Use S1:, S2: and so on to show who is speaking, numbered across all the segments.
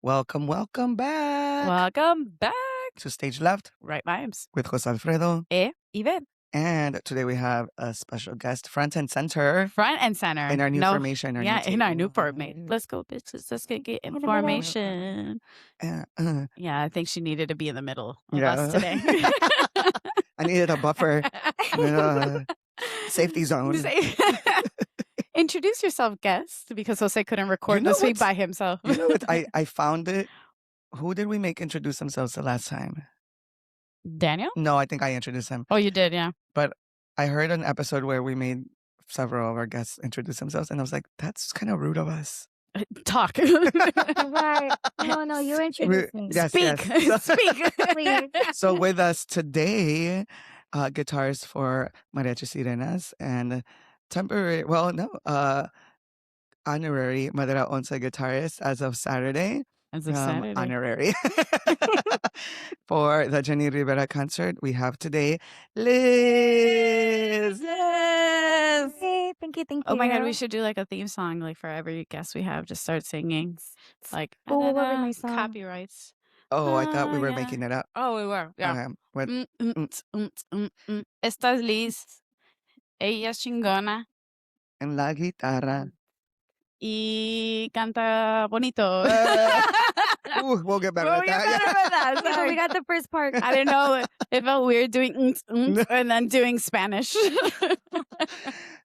S1: Welcome back
S2: Welcome back.
S1: to Stage Left
S2: Right vibes.
S1: with Jose Alfredo.
S2: Ibet.
S1: And today we have a special guest, front and center.
S2: Front and center.
S1: In our new formation.
S2: In our new formation. Let's go, bitches. Let's get in formation. Yeah, I think she needed to be in the middle of us today.
S1: I needed a buffer. Safety zone.
S2: Introduce yourself, guest, because Jose couldn't record this week by himself.
S1: You know what? I found it. Who did we make introduce themselves the last time?
S2: Daniel?
S1: No, I think I introduced him.
S2: Oh, you did, yeah.
S1: But I heard an episode where we made several of our guests introduce themselves, and I was like, that's kind of rude of us.
S2: Talk.
S3: Right. No, you introduce me.
S1: Yes,
S2: Speak.
S1: yes.
S2: Speak.
S3: Please.
S1: So with us today, guitars for Mariachi Sirenas and honorary Madera Once guitarist as of Saturday.
S2: As of Saturday.
S1: Honorary. For the Jenni Rivera concert, we have today Liz.
S2: Yes.
S3: Hey, thank you.
S2: Oh my God, we should do like a theme song, like for every guest we have. Just start singing, like
S3: Oh, what would be my song?
S2: copyrights.
S1: Oh, I thought we were
S2: yeah.
S1: making it up.
S2: Oh, we were. Yeah.
S1: Okay.
S2: Esta es Liz. Ella es chingona
S1: En la guitarra.
S2: y canta bonito.
S1: We'll get better at that.
S3: Yeah, but we got the first part.
S2: I didn't know. It felt weird doing and then doing Spanish.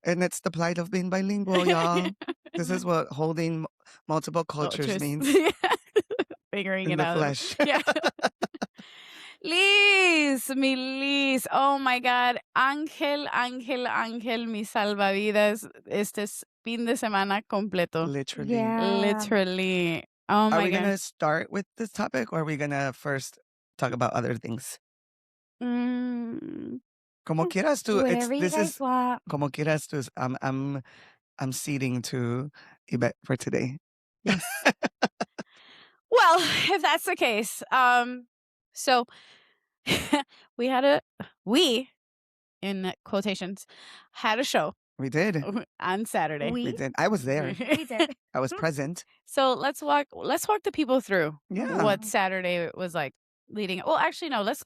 S1: And it's the plight of being bilingual, y'all. This is what holding multiple cultures means.
S2: Figuring
S1: in
S2: it
S1: the
S2: out.
S1: flesh.
S2: Yeah. Liz, mi Liz. Oh my God. Ángel, mi salvavidas. Este fin de semana completo.
S1: Literally.
S3: Yeah.
S2: Literally. Oh my God.
S1: Are we going to start with this topic, or are we going to first talk about other things? Como quieras tú.
S3: Whatever you guys want.
S1: Como quieras tú. I'm ceding to Ibet for today.
S2: Yes. Well, if that's the case, so we in quotations had a show.
S1: We did.
S2: On Saturday.
S1: We did. I was there.
S3: We did.
S1: I was present.
S2: So let's walk the people through what
S1: Yeah.
S2: Saturday was like leading. Well, actually, no, let's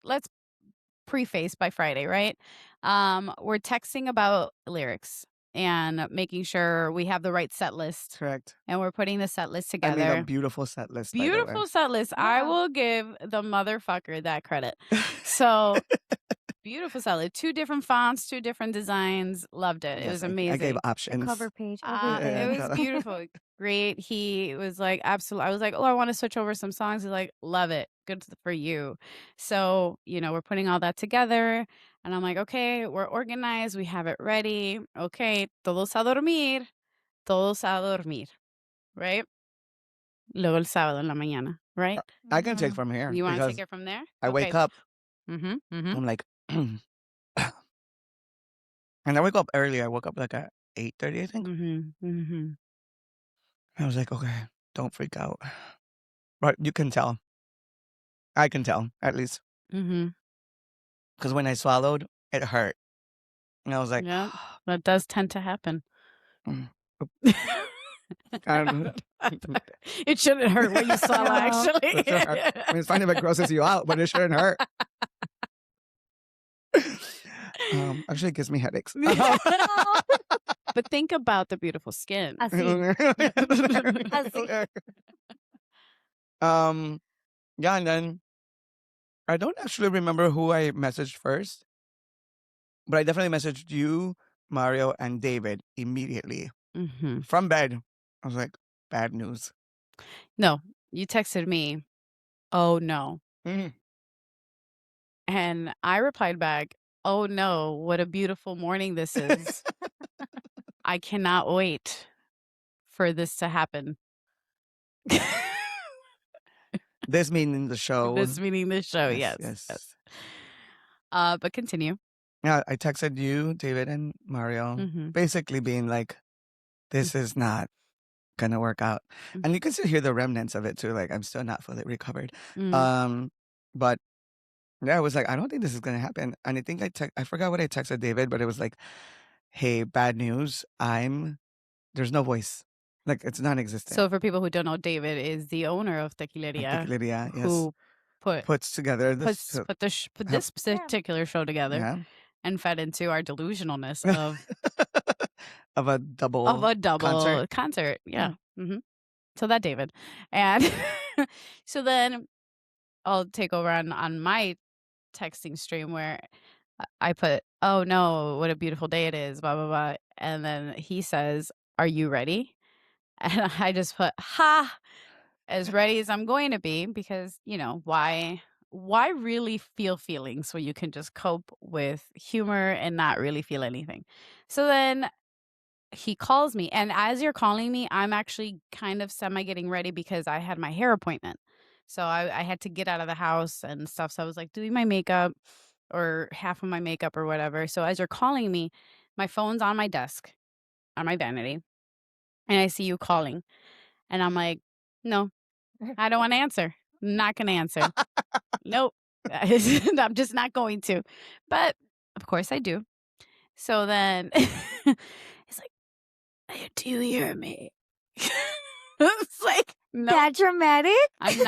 S2: preface by Friday, right? We're texting about lyrics and making sure we have the right set list.
S1: Correct.
S2: And we're putting the set list
S1: I
S2: together.
S1: mean, a beautiful set list. by the way.
S2: Beautiful set list. I
S3: Yeah.
S2: will give the motherfucker that credit. So beautiful set list. 2 different fonts, 2 different designs. Loved it. It
S1: Yes,
S2: was
S1: I
S2: amazing.
S1: gave
S3: The
S1: options.
S3: cover page.
S2: It
S3: everything.
S2: was beautiful. Great. He was like, absolutely. I was like, oh, I want to switch over some songs. He's like, love it. Good for you. So, we're putting all that together. And I'm like, okay, we're organized. We have it ready. Okay, todos a dormir. Todos a dormir. Right? Luego el sábado en la mañana. Right?
S1: I can take from here.
S2: You want to
S1: because
S2: take it from there?
S1: I wake up.
S2: Mm-hmm.
S1: I'm like, and I wake up early. I woke up like at 8:30, I think.
S2: Mm-hmm.
S1: I was like, okay, don't freak out. But you can tell. I can tell, at least.
S2: Mm-hmm.
S1: Because when I swallowed, it hurt. And I was like,
S2: Yeah, that does tend to happen. It shouldn't hurt when you swallow,
S3: No.
S2: actually.
S1: It shouldn't hurt. I mean, it's fine if it grosses you out, but it shouldn't hurt. Actually, it gives me headaches.
S2: But think about the beautiful skin.
S3: Así.
S1: Yeah, and then I don't actually remember who I messaged first, but I definitely messaged you, Mario, and David immediately
S2: Mm-hmm.
S1: from bed. I was like, bad news.
S2: No, you texted me, oh no.
S1: Mhm.
S2: And I replied back, oh no, what a beautiful morning this is. I cannot wait for this to happen.
S1: This meaning the show.
S2: This meaning the show, yes. But continue.
S1: Yeah, I texted you, David, and Mario,
S2: Mhm.
S1: basically being like, this is not gonna work out. And you can still hear the remnants of it too. Like, I'm still not fully recovered.
S2: Mm.
S1: But yeah, I was like, I don't think this is gonna happen. And I think I forgot what I texted David, but it was like, hey, bad news. There's no voice. Like it's non-existent.
S2: So for people who don't know, David is the owner of Tequileria,
S1: Tequileria, yes.
S2: who
S1: Puts together this
S2: put this particular show together
S1: yeah.
S2: and fed into our delusionalness of
S1: of a double
S2: concert. Yeah. Mm-hmm. So that David. And so then I'll take over on my texting stream where I put, "Oh no, what a beautiful day it is," blah blah blah. And then he says, "Are you ready?" And I just put, "Ha, as ready as I'm going to be," because, you know, why really feel feelings when you can just cope with humor and not really feel anything. So then he calls me, and as you're calling me, I'm actually kind of semi getting ready because I had my hair appointment. So I had to get out of the house and stuff. So I was like doing my makeup or half of my makeup or whatever. So as you're calling me, my phone's on my desk, on my vanity, and I see you calling. And I'm like, no, I don't want to answer. I'm not going to answer. Nope. I'm just not going to. But of course I do. So then he's like, "Do you hear me?" It's like, no,
S3: That dramatic?
S2: I'm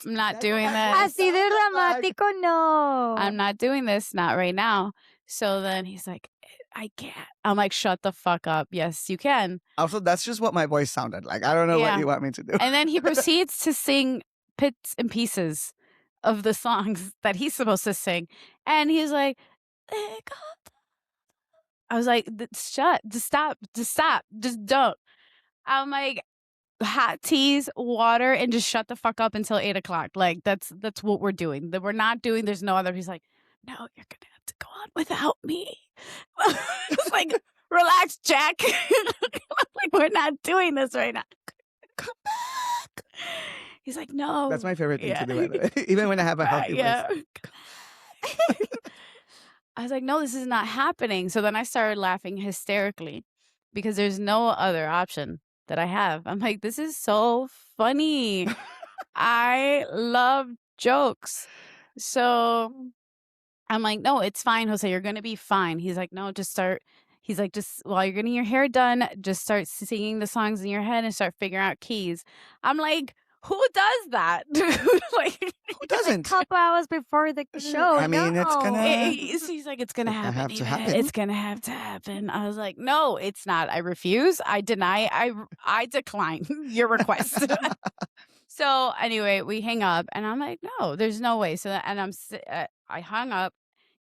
S2: not doing this.
S3: Así de dramático, no.
S2: I'm not doing this, not right now. So then he's like, "I can't." I'm like, "Shut the fuck up. Yes, you can."
S1: Also, that's just what my voice sounded like. I don't know what you want me to do.
S2: And then he proceeds to sing bits and pieces of the songs that he's supposed to sing. And he's like, I was like, "Shut, just stop, just don't." I'm like, hot teas, water, and just shut the fuck up until 8 o'clock. Like that's what we're doing. That we're not doing. There's no other. He's like, "No, you're gonna have to go on without me." It's like, relax, Jack. Like, we're not doing this right now. Come back. He's like, "No."
S1: That's my favorite thing to do, by the way. Even when I have a healthy voice.
S2: I was like, "No, this is not happening." So then I started laughing hysterically because there's no other option that I have. I'm like, "This is so funny." I love jokes. So I'm like, "No, it's fine, Jose. You're going to be fine." He's like, "No, just start." He's like, "Just while you're getting your hair done, just start singing the songs in your head and start figuring out keys." I'm like, who does that? Like,
S1: who doesn't?
S3: A couple hours before the show.
S1: I mean, it's gonna.
S2: He's like, "It's gonna happen.
S1: Have to happen.
S2: It's gonna have to happen." I was like, "No, it's not. I refuse. I deny. I decline your request." So anyway, we hang up, and I'm like, "No, there's no way." So I hung up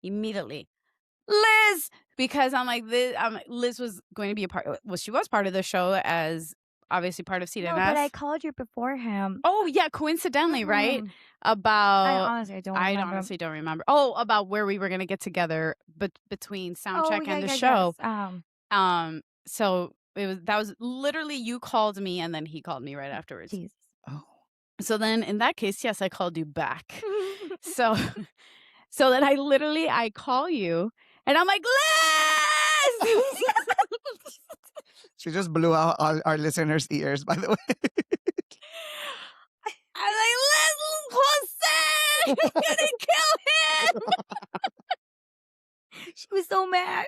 S2: immediately. Liz, because I'm like, Liz was going to be a part. Well, she was part of the show as obviously part of CNS.
S3: No, but I called you before him.
S2: Oh yeah, coincidentally, right?
S3: I
S2: I honestly don't remember. Oh, about where we were gonna get together, but between soundcheck and the show.
S3: Yes.
S2: So that was literally you called me, and then he called me right afterwards.
S3: Jesus.
S1: Oh.
S2: So then, in that case, yes, I called you back. So then I call you, and I'm like, "Liz!"
S1: She just blew out all our listeners' ears, by the way.
S2: I'm like, "Liz, Jose, you're gonna kill him."
S3: She was so mad.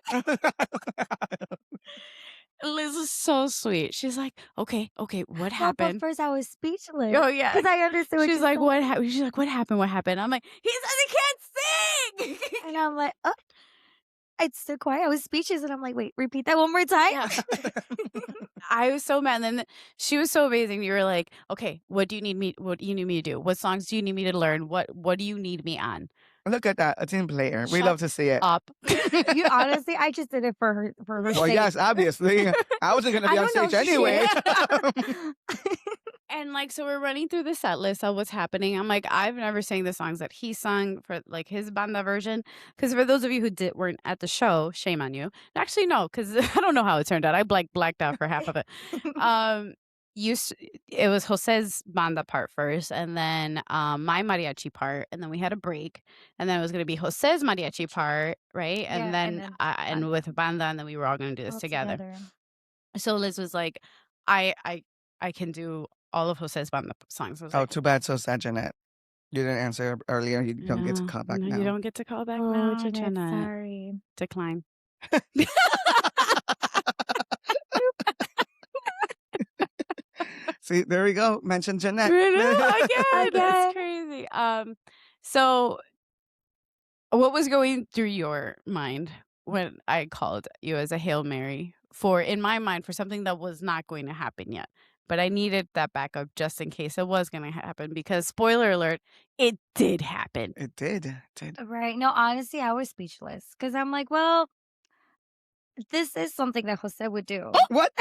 S2: Liz is so sweet. She's like, okay, what happened?
S3: But first I was speechless.
S2: Oh yeah,
S3: because I understood. What
S2: she's like,
S3: saying.
S2: "What happened?" She's like, "What happened? What happened?" I'm like, "He says he can't sing."
S3: And I'm like, "Oh." It's so quiet. I was speechless, and I'm like, "Wait, repeat that one more time."
S2: Yeah. I was so mad. And then she was so amazing. You were like, "Okay, what do you need me to do? What songs do you need me to learn? What do you need me on?"
S1: Look at that, a team player. We
S2: Shut
S1: love to see it.
S2: Up.
S3: You honestly, I just did it for her.
S1: Well,
S3: sake.
S1: yes, obviously. I wasn't going to be on stage anyway.
S2: And like, so we're running through the set list of what's happening. I'm like, I've never sang the songs that he sung for like his banda version. Because for those of you who weren't at the show, shame on you. Actually, no, because I don't know how it turned out. I blacked out for half of it. It was Jose's banda part first, and then my mariachi part, and then we had a break, and then it was going to be Jose's mariachi part, right? And
S3: Yeah,
S2: then and with banda, and then we were all going to do this
S3: all
S2: together. So Liz was like, I can do all of Jose's banda songs. I was
S1: Oh,
S2: like,
S1: too bad, so sad, Jeanette. You didn't answer earlier. You don't get to call back now.
S2: You don't get to call back
S3: Oh,
S2: now,
S3: Jeanette,
S2: Jeanette.
S3: sorry.
S2: Decline.
S1: See, there we go. Mention Jeanette.
S2: Again.
S3: Again.
S2: That's crazy. So what was going through your mind when I called you as a Hail Mary in my mind, for something that was not going to happen yet? But I needed that backup just in case it was going to happen, because spoiler alert, it did happen.
S1: It did.
S3: Right. No, honestly, I was speechless because I'm like, well, this is something that Jose would do.
S1: What?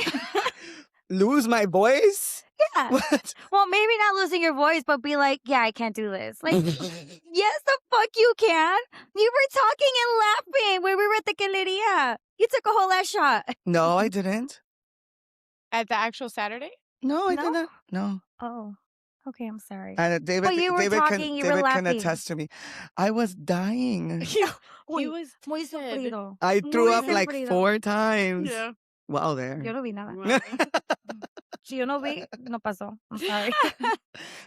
S1: Lose my voice?
S3: Yeah.
S1: What?
S3: Well, maybe not losing your voice, but be like, yeah, I can't do this. Like, yes, the fuck you can. You were talking and laughing when we were at the Galeria. You took a whole ass shot.
S1: No, I didn't.
S2: At the actual Saturday?
S1: No, I
S3: No?
S1: didn't. No.
S3: Oh, okay. I'm sorry.
S1: And David,
S3: But you were
S1: David
S3: talking, you were
S1: David can
S3: laughing.
S1: attest to me. I was dying.
S2: He
S3: Uy,
S2: was
S3: muy
S2: dead.
S3: sufrido.
S1: I threw
S3: Muy
S1: up like
S3: sufrido.
S1: 4 times.
S2: Yeah.
S1: Wow, there.
S3: Yo no vi nada.
S2: Well,
S3: Si yo no vi, no pasó. I'm sorry.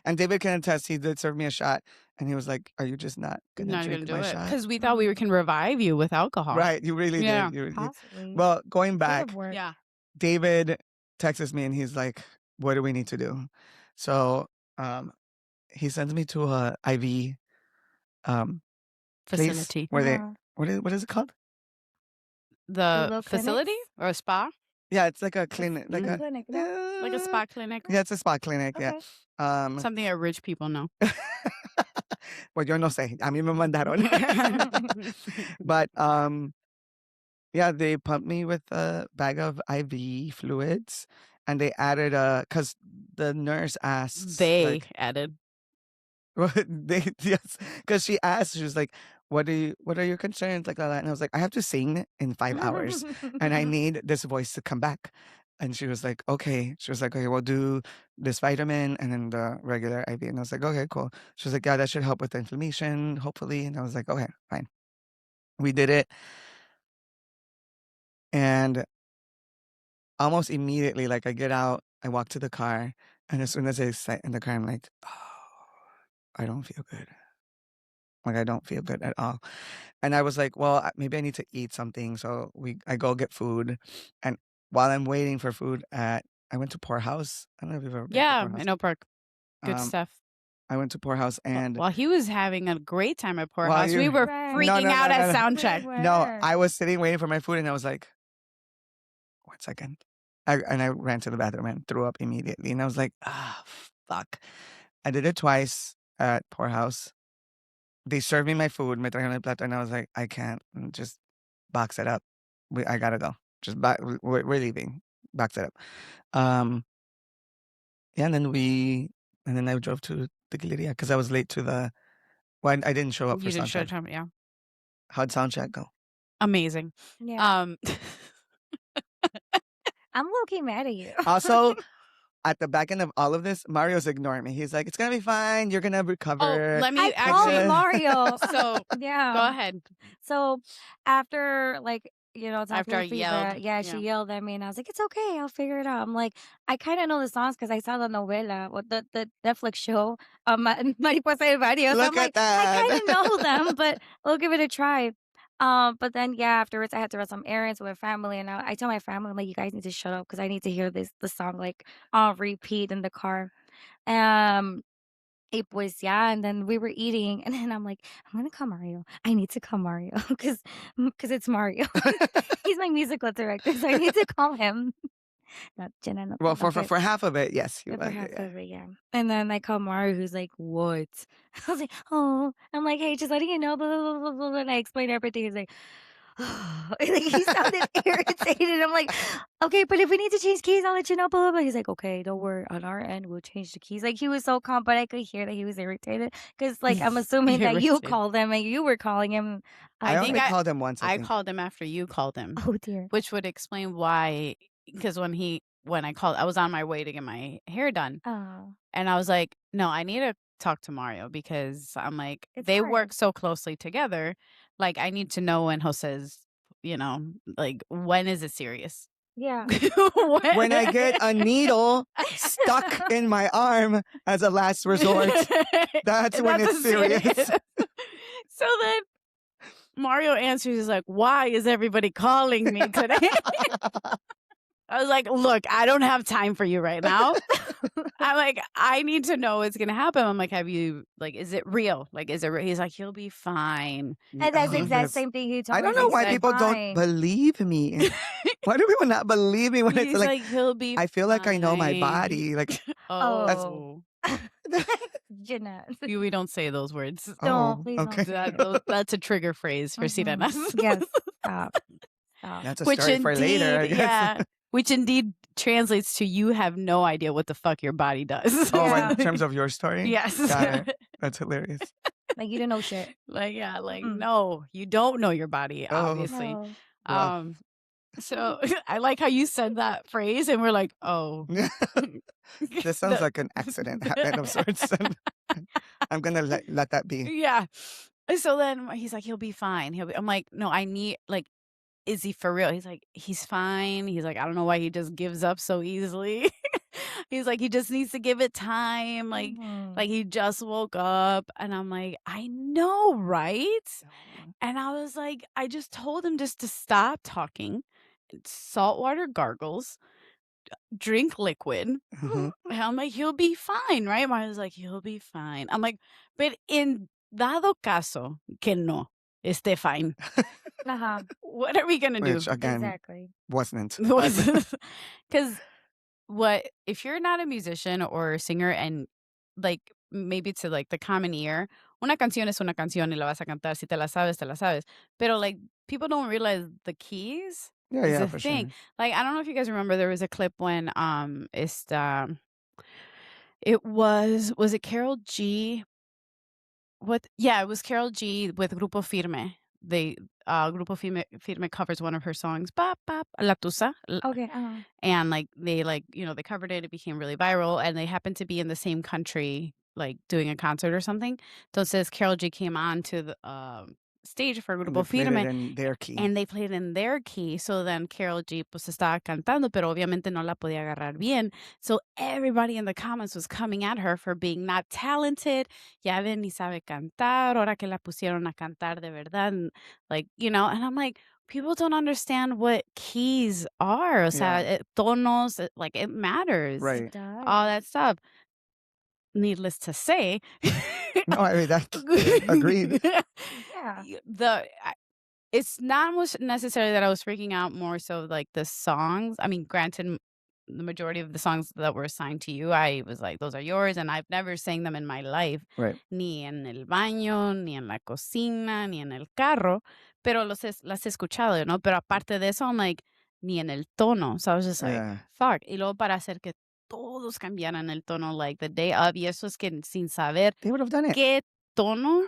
S1: And David can attest, he did serve me a shot. And he was like, are you just not going to
S2: not
S1: drink
S2: gonna
S1: my
S2: do it
S1: shot?
S2: because we thought we can revive you with alcohol.
S1: Right, you really
S2: Yeah.
S1: did. You really did.
S3: Possibly.
S1: Well, going
S3: Could
S1: back,
S3: have worked.
S2: Yeah.
S1: David texts me and he's like, what do we need to do? So he sends me to a IV place
S2: Facility.
S1: where they,
S3: Uh-huh.
S1: what is it called?
S2: The
S3: little
S2: facility
S3: clinics?
S2: or a spa?
S1: Yeah, it's like a clinic. Like
S3: A
S1: a
S3: clinic, no?
S2: Like a spa clinic?
S1: Yeah, it's a spa clinic,
S3: Okay.
S1: yeah.
S2: Something that rich people know.
S1: Well, yo no sé. A mí me mandaron. But yeah, they pumped me with a bag of IV fluids, and they added because the nurse asks
S2: They
S1: like,
S2: added.
S1: yes, because she asked, she was like, what are your concerns, like that? And I was like, I have to sing in 5 hours and I need this voice to come back. And she was like, okay. She was like, okay, we'll do this vitamin and then the regular IV. And I was like, okay, cool. She was like, yeah, that should help with the inflammation, hopefully. And I was like, okay, fine. We did it. And almost immediately, like, I get out, I walk to the car, and as soon as I sit in the car, I'm like, oh, I don't feel good. Like, I don't feel good at all. And I was like, well, maybe I need to eat something. So I go get food. And while I'm waiting for food I went to Poorhouse. I don't know if you've ever been to
S2: Yeah,
S1: Poorhouse.
S2: I know Park. Good
S1: Um,
S2: stuff.
S1: I went to Poorhouse and
S2: While he was having a great time at
S1: While
S2: Poorhouse, we
S1: you-
S2: were
S3: Right.
S2: freaking
S1: No,
S2: out
S1: no,
S2: at
S1: no.
S2: sound
S3: We
S2: check.
S3: were.
S1: no, I was sitting waiting for my food and I was like, 1 second. And I ran to the bathroom and threw up immediately. And I was like, fuck. I did it twice at Poorhouse. They served me my food, me trajeron el plato, and I was like, I can't. Just box it up. I gotta go. Just we're leaving. Box it up. Yeah, and then I drove to the Galeria because I was late to the. Well, I didn't show up for
S2: You didn't show
S1: soundcheck.
S2: time, yeah.
S1: How'd soundcheck go?
S2: Amazing.
S3: Yeah. I'm low-key mad at you.
S1: Also, at the back end of all of this, Mario's ignoring me. He's like, "It's gonna be fine. You're gonna
S2: Oh,
S1: recover."
S2: let me
S3: I called
S2: actually.
S3: Mario.
S2: So
S3: Yeah.
S2: go ahead.
S3: So after talking
S2: After I
S3: with Ibet,
S2: yelled,
S3: yeah, she yelled at me and I was like, it's okay, I'll figure it out. I'm like, I kind of know the songs because I saw the novela, the Netflix show, Mariposa de Varios.
S1: Look
S3: I'm like,
S1: at that.
S3: I kind of know them, but we'll give it a try. But then afterwards I had to run some errands with family, and I tell my family, I'm like, you guys need to shut up because I need to hear the song like on repeat in the car. Y pues and then we were eating, and then I'm like, I'm gonna call Mario. I need to call Mario because it's Mario. He's my musical director, so I need to call him. Not Jenna. No,
S1: Well,
S3: no,
S1: for half of it, yes, you
S3: for
S1: was.
S3: half
S1: Yeah.
S3: of it, yeah. And then I call Mario, who's like, what? I was like, oh. I'm like, hey, just letting you know, blah, blah, blah, blah, blah. And I explained everything. He's like, like he sounded irritated. I'm like, okay, but if we need to change keys, I'll let you know. Blah, blah, blah. He's like, okay, don't worry. On our end, we'll change the keys. Like, he was so calm, but I could hear that he was irritated because, like, I'm assuming that you
S2: Irritated.
S3: called him and you were calling him.
S1: I
S2: think
S1: only called him once.
S2: I
S1: think.
S2: called him after you called him,
S3: Oh dear.
S2: which would explain why. Because when I called, I was on my way to get my hair done,
S3: Oh,
S2: and I was like, no, I need to talk to Mario because I'm like,
S3: It's
S2: they
S3: hard.
S2: work so closely together. Like, I need to know when Jose's, like, when is it serious?
S3: yeah.
S1: When I get a needle stuck in my arm as a last resort, that's when it's serious.
S2: So then Mario answers, he's like, why is everybody calling me today? I was like, look, I don't have time for you right now. I'm like, I need to know what's gonna happen. I'm like, have you like, is it real? Like, is it real? He's like, he'll be fine.
S3: And that's the
S1: Oh,
S3: exact
S1: yes.
S3: same thing he
S1: I
S3: told me.
S1: don't
S3: He's
S1: know
S3: like,
S1: why
S3: "You'll be
S1: people don't
S3: fine."
S1: believe me. Why do people not believe me when it's
S2: He's
S1: like,
S2: like, he'll be
S1: I feel like I know my
S2: fine.
S1: body, like, that's
S3: Oh.
S2: Oh,
S3: Jeanette.
S2: we don't say those words.
S3: Don't,
S1: oh,
S3: please don't
S1: okay.
S3: say it.
S2: That's a trigger phrase for
S3: Mhm.
S2: sirenas.
S3: Yes. Stop. Stop.
S1: That's a
S2: Which
S1: story for later, I
S2: indeed,
S1: guess.
S2: yeah. Which indeed translates to you have no idea what the fuck your body does.
S1: Oh, in
S3: Yeah.
S1: terms of your story?
S2: Yes.
S1: Got it. That's hilarious.
S3: Like, you don't know shit.
S2: Like, yeah, like,
S3: Mm-mm.
S2: no, you don't know your body,
S1: Oh,
S2: obviously.
S3: No.
S1: well.
S2: So I like how you said that phrase and we're like, oh.
S1: This sounds
S2: The-
S1: like an accident happened of sorts. And I'm gonna let that be.
S2: yeah. So then he's like, he'll be fine. I'm like, no, I need like, is he for real? He's like, he's fine. He's like, I don't know why he just gives up so easily. He's like, he just needs to give it time.
S3: Mhm.
S2: He just woke up. And I'm like, I know, right? And I was like, I just told him just to stop talking, saltwater gargles, drink liquid.
S1: Mhm.
S2: And I'm like, he'll be fine, right? Mario's like, he'll be fine. I'm like, but in dado caso que no esté fine,
S3: Uh-huh.
S2: what are we gonna do?
S1: Which again
S3: Exactly.
S1: wasn't. but-
S2: Because what if you're not a musician or a singer and like maybe to like the common ear, una canción es una canción y la vas a cantar. Si te la sabes, te la sabes. Pero like people don't realize the keys
S1: Yeah,
S2: is
S1: yeah,
S2: a
S1: for
S2: thing.
S1: sure.
S2: Like I don't know if you guys remember there was a clip when it was it Carol G? What? Yeah, it was Carol G with Grupo Firme. They Grupo Firme covers one of her songs, Bop Bop La Tusa.
S3: Okay. Uh-huh.
S2: And like they they covered it, it became really viral, and they happened to be in the same country like doing a concert or something. Entonces Carol G came on to the stage for
S1: And they
S2: Grupo
S1: played it
S2: Firme
S1: in their key.
S2: and they played in their key. So then Carol G pues estaba cantando, pero obviamente no la podía agarrar bien. So everybody in the comments was coming at her for being not talented. Ya ven, ni sabe cantar. Ahora que la pusieron a cantar de verdad. And like, and I'm like, people don't understand what keys are. O sea, tonos, like it matters.
S1: Right.
S3: It does.
S2: All that stuff. Needless to say.
S1: No, I mean that's agreed.
S3: Yeah.
S2: It's not necessarily that I was freaking out, more so like the songs. I mean, granted, the majority of the songs that were assigned to you, I was like, those are yours. And I've never sang them in my life,
S1: Right.
S2: ni en el baño, ni en la cocina, ni en el carro. Pero las he escuchado, ¿no? Pero aparte de eso, I'm like, ni en el tono. So I was just like,
S1: Yeah.
S2: fuck. Y luego para hacer que todos cambiaran el tono, like the day of, y eso es que sin saber
S1: They would have done it.
S2: qué tono.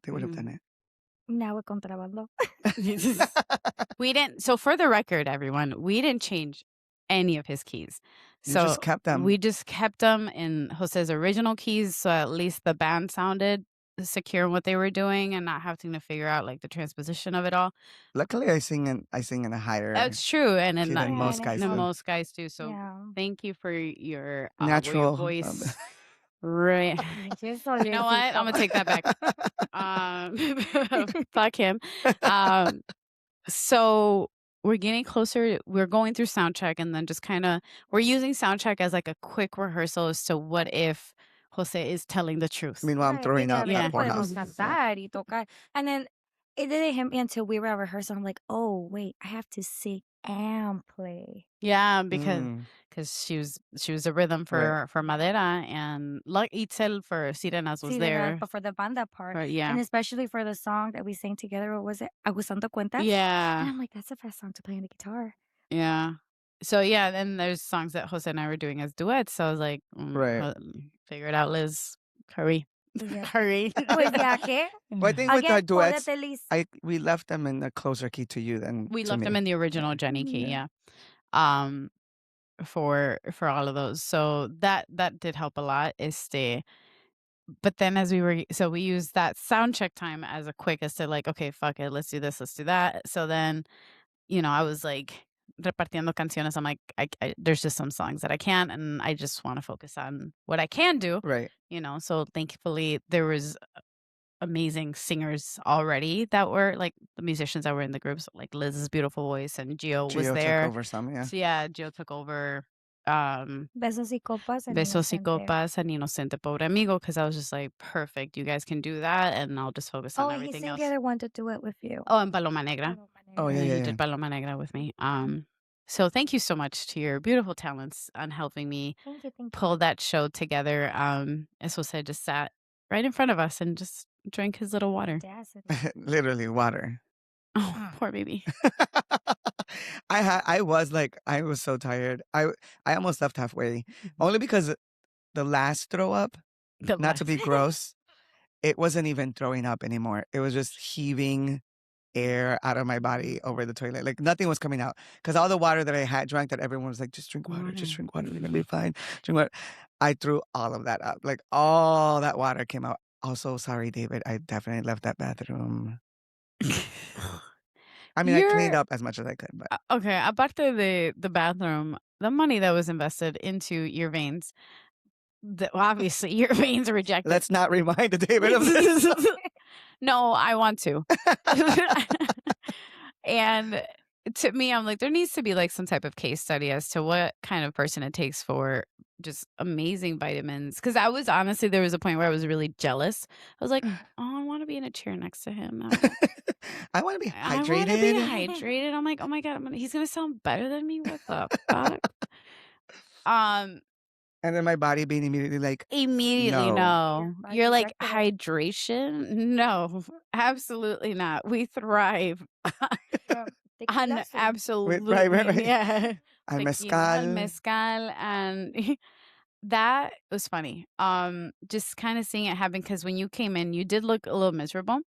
S1: They would have done it.
S3: Now with contrabando.
S2: We didn't. So for the record, everyone, we didn't change any of his keys.
S1: You
S2: So
S1: just kept them.
S2: we just kept them in Jose's original keys, so at least the band sounded secure in what they were doing and not having to figure out like the transposition of it all.
S1: Luckily, I sing in a higher
S2: That's true, and
S1: key
S2: then
S1: than
S3: Yeah,
S1: most
S3: and it
S1: guys
S2: than
S1: do.
S2: most guys do. So
S3: Yeah.
S2: thank you for your
S1: Natural
S2: voice. Right.
S3: You're
S2: You know what? I'm gonna take that back. Fuck him. So we're getting closer. We're going through sound check, and then just kind of we're using sound check as like a quick rehearsal as to what if Jose is telling the truth.
S1: Meanwhile, I'm throwing up
S2: Yeah.
S1: at the
S3: podemos
S1: poorhouse.
S3: cantar y tocar. And then it didn't hit me until we were at rehearsal. I'm like, oh wait, I have to sing and play.
S2: Yeah, because
S1: Mm.
S2: she was a rhythm for Madera, and like Itzel for Sirenas was
S3: See,
S2: there.
S3: but for the banda part,
S2: But yeah,
S3: and especially for the song that we sang together, what was it? Aguzando Cuentas? And
S2: yeah,
S3: I'm like, that's the best song to play on the guitar.
S2: yeah. So yeah, then there's songs that Jose and I were doing as duets. So I was like,
S1: Right.
S2: Figure it out, Liz. Hurry,
S3: Yeah.
S2: hurry.
S3: Pues ya que.
S1: But I think with our
S3: Again,
S1: duets,
S3: jódete, Liz.
S1: we left them in a closer key to you than
S2: We
S1: to
S2: left
S1: me.
S2: them in the original Jenny key, yeah. For all of those. So that did help a lot. But then as we used that sound check time as a quick as to like, okay, fuck it, let's do this, let's do that. So then, I was like repartiendo canciones. I'm like, there's just some songs that I can't, and I just want to focus on what I can do.
S1: Right.
S2: So thankfully there was amazing singers already that were like the musicians that were in the groups, like Liz's beautiful voice, and Gio was there.
S1: Took over some, yeah.
S2: So yeah, Gio took over
S3: Besos y copas and
S2: Besos y
S3: inocente.
S2: copas and inocente pobre amigo, because I was just like, perfect. You guys can do that, and I'll just focus
S3: Oh,
S2: on
S3: and he
S2: everything
S3: sang the
S2: else.
S3: other one to do it with you.
S2: Oh, and Paloma Negra.
S3: Paloma
S1: Oh, yeah,
S3: Negra.
S1: yeah,
S2: He
S1: yeah.
S2: did Paloma Negra with me. So thank you so much to your beautiful talents on helping me
S3: Thank you, thank
S2: pull
S3: you.
S2: that show together. As Jose just sat right in front of us and just drank his little water.
S3: Audacity.
S1: Literally water.
S2: Oh,
S3: Mm.
S2: poor baby.
S1: I was so tired. I almost left halfway. Only because the last throw up,
S2: The
S1: not to
S2: last.
S1: be gross, it wasn't even throwing up anymore. It was just heaving air out of my body over the toilet. Like nothing was coming out. Because all the water that I had drank, that everyone was like, just drink water, just drink water, you're gonna be fine. Drink water. I threw all of that up. Like all that water came out. Also, sorry, David. I definitely left that bathroom. I mean, I cleaned
S2: You're
S1: up as much as I could, but
S2: okay. Aparte the bathroom, the money that was invested into your veins, obviously your veins are rejected.
S1: let's not remind David of this.
S2: No, I want to. And to me, I'm like, there needs to be like some type of case study as to what kind of person it takes for just amazing vitamins. Because I was honestly, there was a point where I was really jealous. I was like, oh, I want to be in a chair next to him.
S1: I want to be
S2: I want to be
S1: hydrated.
S2: hydrated. I'm like, oh my God, he's going to sound better than me. What the fuck? Um,
S1: And then my body being immediately like,
S2: Immediately,
S1: no.
S2: no.
S3: body
S2: You're like,
S3: rejected it.
S2: hydration? No, absolutely not. We thrive
S3: From
S2: on
S3: tequila.
S2: absolutely,
S1: Right.
S2: yeah.
S1: Al
S2: Tequila,
S1: mezcal.
S2: mezcal, and that was funny. Just kind of seeing it happen because when you came in, you did look a little miserable.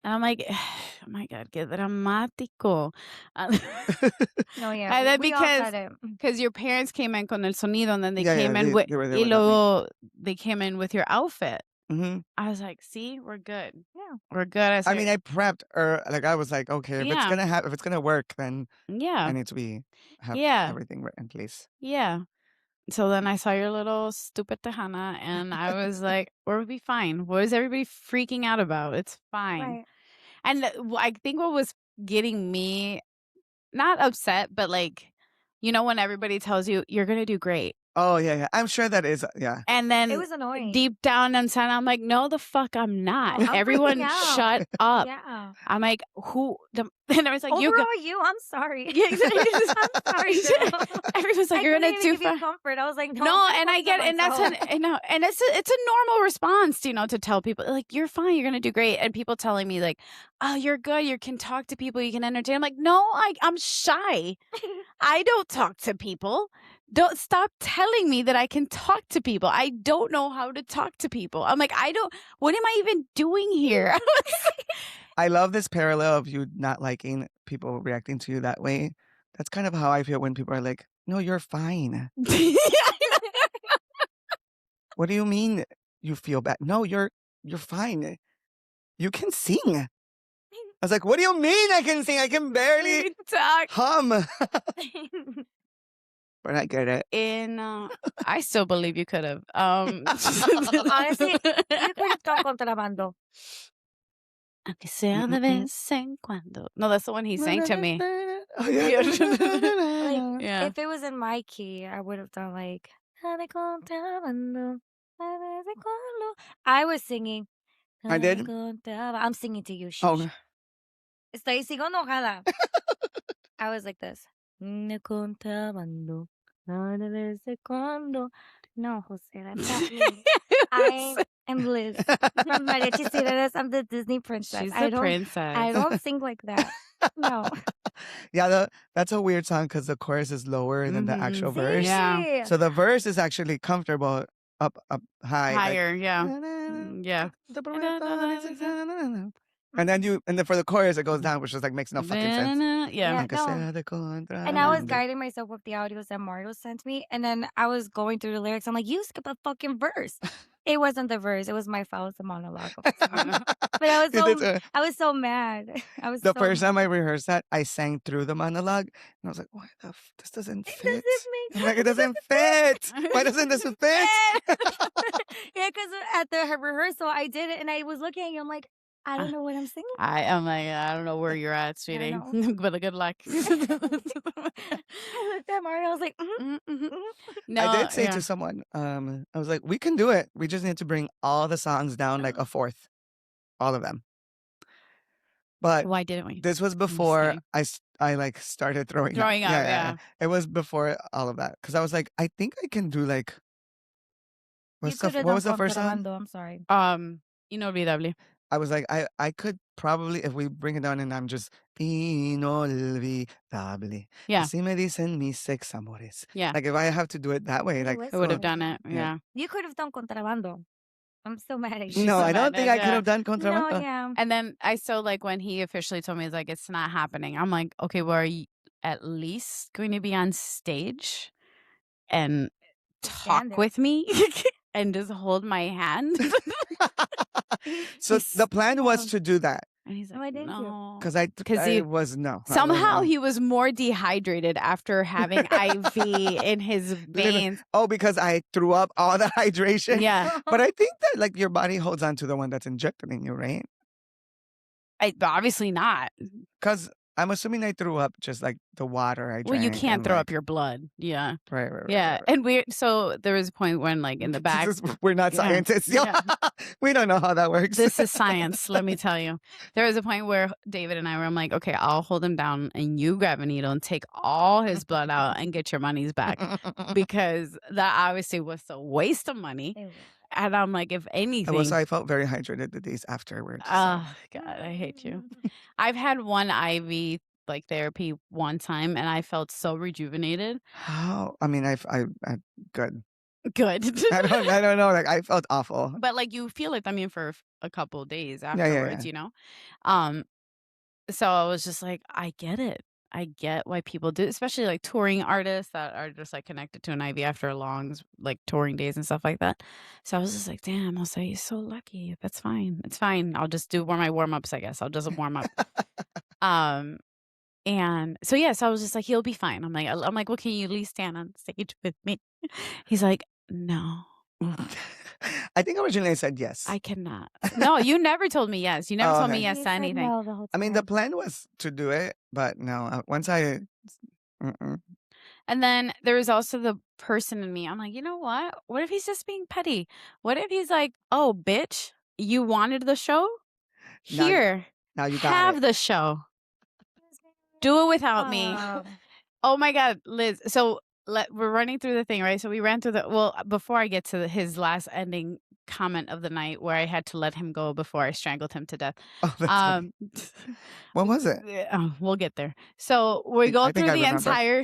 S2: And I'm like, oh my God, qué dramático.
S3: No, yeah,
S2: And then
S3: we all said it.
S2: because your parents came in con el sonido, and then they
S1: Yeah,
S2: came in with,
S1: they were there
S2: y
S1: with me.
S2: luego they came in with your outfit.
S1: Mm-hmm.
S2: I was like, see, we're good.
S3: Yeah.
S2: We're good.
S1: I mean, I prepped, or like I was like, okay, if it's gonna work, then I need to have everything in place.
S2: Yeah. So then I saw your little stupid Tejana, and I was like, we'll be fine. What is everybody freaking out about? It's fine.
S3: Right.
S2: And I think what was getting me not upset, but like, when everybody tells you you're going to do great.
S1: Oh, yeah. I'm sure that is, yeah.
S2: And then
S3: It was annoying.
S2: deep down inside, I'm like, no, the fuck, I'm not.
S3: No, I'm
S2: Everyone
S3: freaking out.
S2: shut up.
S3: Yeah.
S2: I'm like, and I was like,
S3: Overall, I'm sorry.
S2: Yeah, exactly.
S3: I'm sorry, girl.
S2: Everyone's like,
S3: I
S2: you're
S3: couldn't
S2: gonna
S3: even
S2: do
S3: give you
S2: fine.
S3: comfort. I was like, no.
S2: No,
S3: I'm
S2: and I
S3: focused
S2: get,
S3: on
S2: and that's
S3: myself.
S2: and it's a normal response, to tell people like you're fine, you're gonna do great, and people telling me like, oh, you're good, you can talk to people, you can entertain. I'm like, no, I'm shy. I don't talk to people. Don't stop telling me that I can talk to people. I don't know how to talk to people. I'm like, what am I even doing here?
S1: I love this parallel of you not liking people reacting to you that way. That's kind of how I feel when people are like, no, you're fine. What do you mean you feel bad? No, you're fine. You can sing. I was like, what do you mean I can sing? I can barely
S2: talk.
S1: hum. But I get it.
S2: I still believe you could have.
S3: Honestly, you could have gone contrabando.
S2: Aunque sea de vez en cuando. No, that's the one he sang to me.
S1: Oh, yeah.
S3: Like,
S2: Yeah.
S3: if it was in my key, I would have done like, contrabando, de vez en cuando. I was singing.
S1: I did?
S3: I'm singing to you. Shh.
S1: Oh,
S3: Sigo enojada. I was like this. Contrabando, de vez en cuando. No, Jose, that's not me. I am Liz from Mariachi Ciudades. I'm the Disney princess.
S2: She's the princess.
S3: I don't sing like that. No.
S1: Yeah, that's a weird song because the chorus is lower than the actual verse.
S2: Yeah.
S1: So the verse is actually comfortable up high.
S2: Higher,
S1: like,
S2: yeah. Yeah.
S1: And then for the chorus it goes down, which just like makes no fucking sense.
S2: Yeah.
S3: No. And I was guiding myself with the audios that Mario sent me, and then I was going through the lyrics. I'm like, you skipped a fucking verse. It wasn't the verse. It was my fault. It's a monologue. But I was so mad.
S1: The first time I rehearsed that, I sang through the monologue, and I was like, "Why this doesn't fit? It doesn't fit. Why doesn't this fit?"
S3: Yeah, because at the rehearsal, I did it, and I was looking at you. I'm like, I don't know what I'm singing.
S2: I'm like, I don't know where you're at,
S3: I
S2: sweetie,
S3: don't
S2: but good luck.
S3: I looked at Mario. I was like,
S1: I
S2: No,
S1: did say
S2: yeah.
S1: to someone, I was like, we can do it. We just need to bring all the songs down like a fourth, all of them. But
S2: Why didn't we?
S1: this was
S2: I'm just
S1: before
S2: kidding.
S1: I like started throwing up.
S2: Throwing up, yeah.
S1: It was before all of that because I was like, I think I can do like
S3: you could have
S1: what
S3: done
S1: was the first song?
S3: Contrabando. I'm sorry.
S2: Inolvidable.
S1: I was like, I could probably if we bring it down and I'm just inolvidable.
S2: Yeah,
S1: Así me dicen mis sex amores.
S2: yeah.
S1: Like if I have to do it that way,
S3: You
S1: like
S2: I would have
S3: listened.
S2: done it.
S1: Yeah.
S2: Yeah.
S3: You could have done Contrabando. I'm still mad at you.
S2: She's
S1: no,
S2: so
S1: I don't
S2: mad
S1: think
S2: at
S1: I could
S2: ya.
S1: have done
S3: No,
S1: Contrabando.
S3: yeah.
S2: And then like when he officially told me, he's like, it's not happening. I'm like, okay, well, are you at least going to be on stage and talk
S3: Stand there.
S2: with me and just hold my hand?
S1: So the plan was to do that
S2: And he's like,
S3: Why didn't you?
S2: no.
S1: because I
S2: he-
S1: was no. I was
S2: Somehow
S1: no.
S2: he was more dehydrated after having IV in his veins.
S1: Oh, because I threw up all the hydration.
S2: Yeah.
S1: But I think that like your body holds on to the one that's injected in you, right?
S2: Obviously not.
S1: Because I'm assuming I threw up just like the water I drank.
S2: Well, you can't
S1: and,
S2: throw
S1: like,
S2: up your blood. Yeah.
S1: Right.
S2: Yeah. And so there was a point when like in the back.
S1: We're not
S2: Yeah.
S1: scientists.
S2: Yeah.
S1: We don't know how that works.
S2: This is science, let me tell you. There was a point where David and I were, I'm like, okay, I'll hold him down and you grab a needle and take all his blood out and get your monies back. Because that obviously was a waste of money.
S3: It was.
S2: And I'm like, if anything.
S1: Also, I felt very hydrated the days afterwards.
S2: Oh, God, I hate you. I've had one IV like therapy one time and I felt so rejuvenated.
S1: How? I mean, I good.
S2: Good.
S1: I don't know. Like I felt awful.
S2: But like you feel it, I mean, for a couple of days
S1: Yeah.
S2: afterwards, you know? So I was just like, I get it. I get why people do, especially like touring artists that are just like connected to an IV after long like touring days and stuff like that. So I was just like, damn, I'll say you're so lucky. That's fine. It's fine. I'll just do my warm-ups, I guess. I'll just warm up. And so so I was just like, he'll be fine. I'm like, well, can you at least stand on stage with me? He's like, no.
S1: I think originally I said yes.
S2: I cannot. No, you never told me yes. You never
S1: Oh,
S2: told me
S1: okay.
S2: yes
S3: He
S2: to
S3: said
S2: anything.
S3: no the whole
S1: I mean, the
S3: time.
S1: plan was to do it, but no. Once I,
S2: And then there was also the person in me. I'm like, you know what? What if he's just being petty? What if he's like, oh, bitch, you wanted the show?
S1: Now-
S2: Here,
S1: now you got
S2: have
S1: it.
S2: the show. Do it without me.
S3: Um,
S2: Oh my God, Liz. So we're running through the thing, right? So we ran through before I get to his last ending comment of the night where I had to let him go before I strangled him to death.
S1: Oh, that's funny. What was it?
S2: We'll get there. So we go
S1: I think
S2: through
S1: I
S2: the
S1: remember.
S2: entire,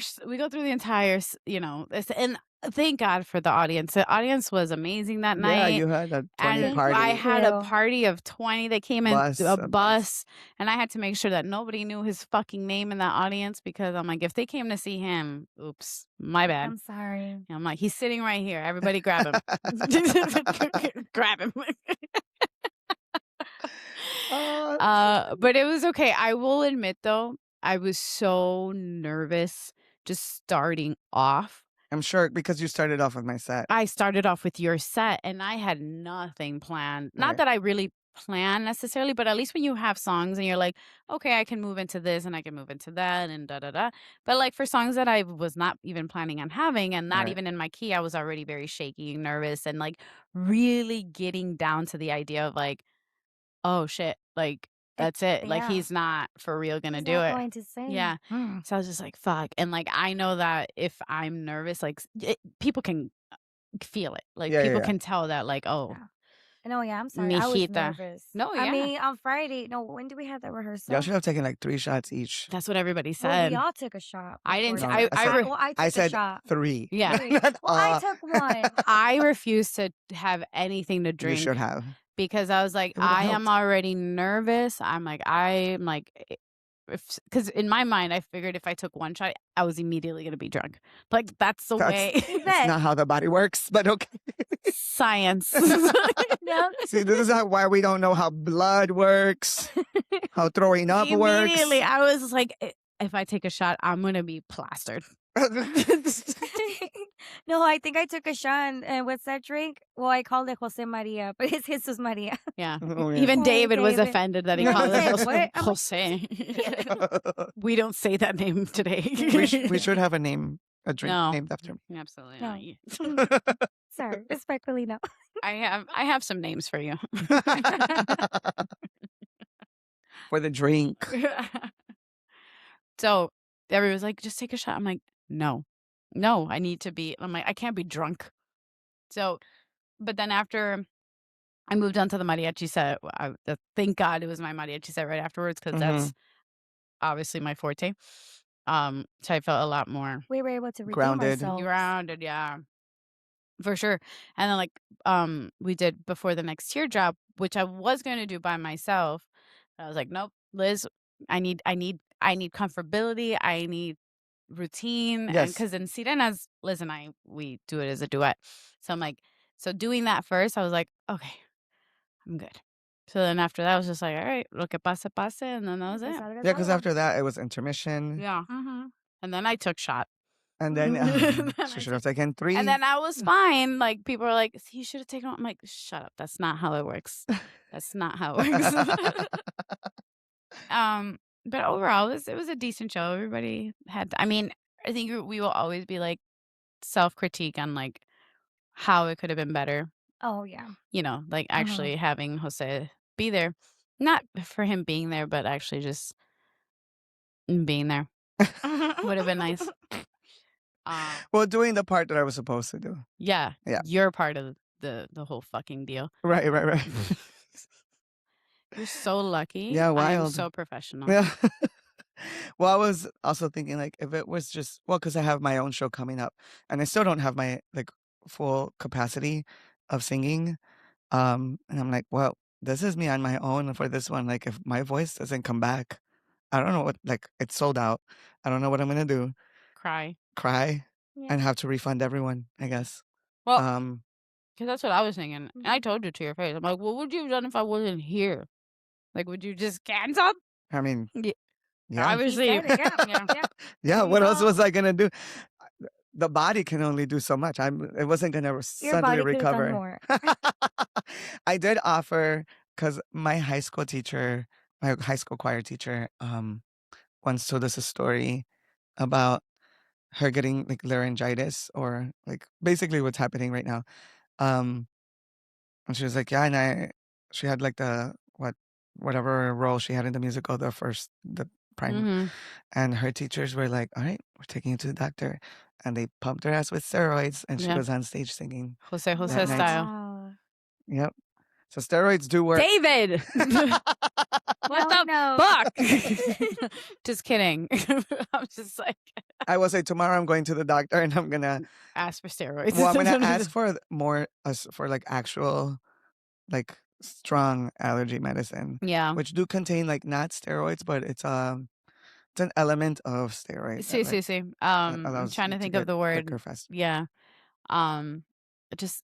S2: and thank God for the audience. The audience was amazing that night.
S1: Yeah, you had a 20
S2: and
S1: party.
S2: I had a
S3: Thank you.
S2: party of 20 that came in,
S1: Bus,
S2: a
S1: a
S2: bus,
S1: bus.
S2: and I had to make sure that nobody knew his fucking name in that audience because I'm like, if they came to see him, oops, my bad.
S3: I'm sorry.
S2: And I'm like, he's sitting right here. Everybody grab him. Grab him. But it was okay. I will admit though, I was so nervous just starting off.
S1: I'm sure because you started off with my set.
S2: I started off with your set and I had nothing planned. Not
S1: Right.
S2: that I really plan necessarily, but at least when you have songs and you're like, okay, I can move into this and I can move into that and da da da. But like for songs that I was not even planning on having and not
S1: Right.
S2: even in my key, I was already very shaky and nervous and like really getting down to the idea of like, oh shit, like that's it. Like
S3: yeah.
S2: he's not for real gonna
S3: He's
S2: do
S3: not
S2: it.
S3: going to sing.
S2: Yeah. So I was just like, fuck. And like, I know that if I'm nervous, like people can feel it. Like
S1: Yeah,
S2: people
S1: yeah.
S2: can tell that like, oh,
S3: Yeah. No, yeah, I'm sorry. I was
S2: Mijita.
S3: nervous.
S2: No,
S3: I
S2: yeah.
S3: mean, on Friday. No, when did we have that rehearsal?
S1: Y'all should have taken like 3 shots each.
S2: that's what everybody
S3: Well,
S2: said.
S3: we all took a shot.
S2: I didn't.
S3: before
S1: No,
S3: that.
S1: I said-
S3: Well, I took
S1: I
S3: a
S1: said
S3: shot.
S1: 3.
S2: Yeah.
S3: Well, I took one.
S2: I refuse to have anything to
S1: You
S2: drink
S1: should have.
S2: because I was like,
S1: It would've
S2: I am
S1: helped.
S2: already nervous. I'm like, because in my mind, I figured if I took one shot, I was immediately going to be drunk. Like, that's the way.
S1: That's not how the body works, but okay.
S2: Science.
S3: No.
S1: See, this is why we don't know how blood works, how throwing up works.
S2: Immediately, I was like, if I take a shot, I'm going to be plastered.
S3: No, I think I took a shot, and what's that drink? Well, I called it Jose Maria, but it's Jesus Maria.
S2: Yeah.
S1: Oh, yeah.
S2: Even
S3: Hey,
S2: David was
S3: David.
S2: offended that he
S3: Yeah,
S2: called
S3: he's
S2: it
S3: like, "What?" I'm like,
S2: Jose. We don't say that name today.
S1: We should have a drink
S2: No,
S1: named after me.
S2: absolutely
S3: "No."
S2: not.
S3: Sorry, respectfully, no.
S2: I have some names for you.
S1: For the drink.
S2: So everybody was like, just take a shot. I'm like, no, I need to be. I'm like, I can't be drunk. So, but then after I moved on to the mariachi set, thank God it was my mariachi set right afterwards because that's obviously my forte. So I felt a lot more
S3: We were able to redeem
S1: Grounded.
S3: ourselves.
S2: grounded, yeah, for sure. And then we did before the next teardrop, which I was going to do by myself. I was like, nope, Liz, I need comfortability. I need routine. And
S1: Yes.
S2: because in Sirenas, Liz and I, we do it as a duet. So I'm like, so doing that first, I was like, okay, I'm good. So then after that, I was just like, all right, lo que pase, pase. And then that was it.
S1: Yeah, because after that, it was intermission.
S2: Yeah.
S3: Mhm.
S2: And then I took shot.
S1: And then
S2: Then
S1: she
S2: I
S1: should have taken 3.
S2: And then I was fine. Like people were like, "You should have taken." I'm like, "Shut up! That's not how it works. That's not how it works." But overall, it was a decent show. Everybody had. I mean, I think we will always be like self critique on like how it could have been better.
S3: Oh, yeah.
S2: You know, like actually having Jose be there, not for him being there, but actually just being there would have been nice.
S1: Well, doing the part that I was supposed to do.
S2: Yeah,
S1: Yeah.
S2: you're part of the whole fucking deal.
S1: Right.
S2: You're so lucky.
S1: Yeah,
S2: I am
S1: wild.
S2: so professional.
S1: Yeah. Well, I was also thinking like if it was just because I have my own show coming up and I still don't have my like full capacity of singing. And I'm like, well, this is me on my own for this one. Like if my voice doesn't come back, I don't know what, like it's sold out. I don't know what I'm gonna do.
S2: Cry.
S1: Cry
S3: Yeah.
S1: and have to refund everyone, I guess.
S2: Well, because that's what I was thinking. And I
S3: Mhm.
S2: told you to your face. I'm like, what would you have done if I wasn't here? Like, would you just cancel?
S1: I mean,
S2: Yeah.
S1: yeah.
S2: Obviously.
S3: He said it, yeah.
S1: Yeah,
S3: There
S1: what
S3: you
S1: else
S3: go.
S1: was I gonna do? The body can only do so much. It wasn't gonna
S3: Your
S1: suddenly
S3: body could have done
S1: recover.
S3: more.
S1: I did offer because my high school teacher, my high school choir teacher, once told us a story about her getting like laryngitis or like basically what's happening right now. Um, and she was like, yeah, and she had like whatever role she had in the musical, the prime,
S2: Mhm.
S1: and her teachers were like, all right, we're taking you to the doctor, and they pumped her ass with steroids, and she
S2: Yeah.
S1: was on stage singing.
S2: Jose
S1: That night.
S2: style.
S3: Wow.
S1: Yep. So steroids do work.
S2: David! What
S3: Now we
S2: the
S3: know.
S2: fuck? Just kidding. I'm just like,
S1: I will say tomorrow I'm going to the doctor and I'm gonna
S2: ask for steroids.
S1: well, I'm gonna ask for more for like actual like strong allergy medicine,
S2: Yeah.
S1: which do contain like not steroids, but it's an element of steroid that like
S2: See.
S1: that
S2: I'm
S1: allows
S2: trying
S1: you
S2: to
S1: to
S2: think of
S1: get
S2: the word.
S1: quicker, faster.
S2: Yeah. Just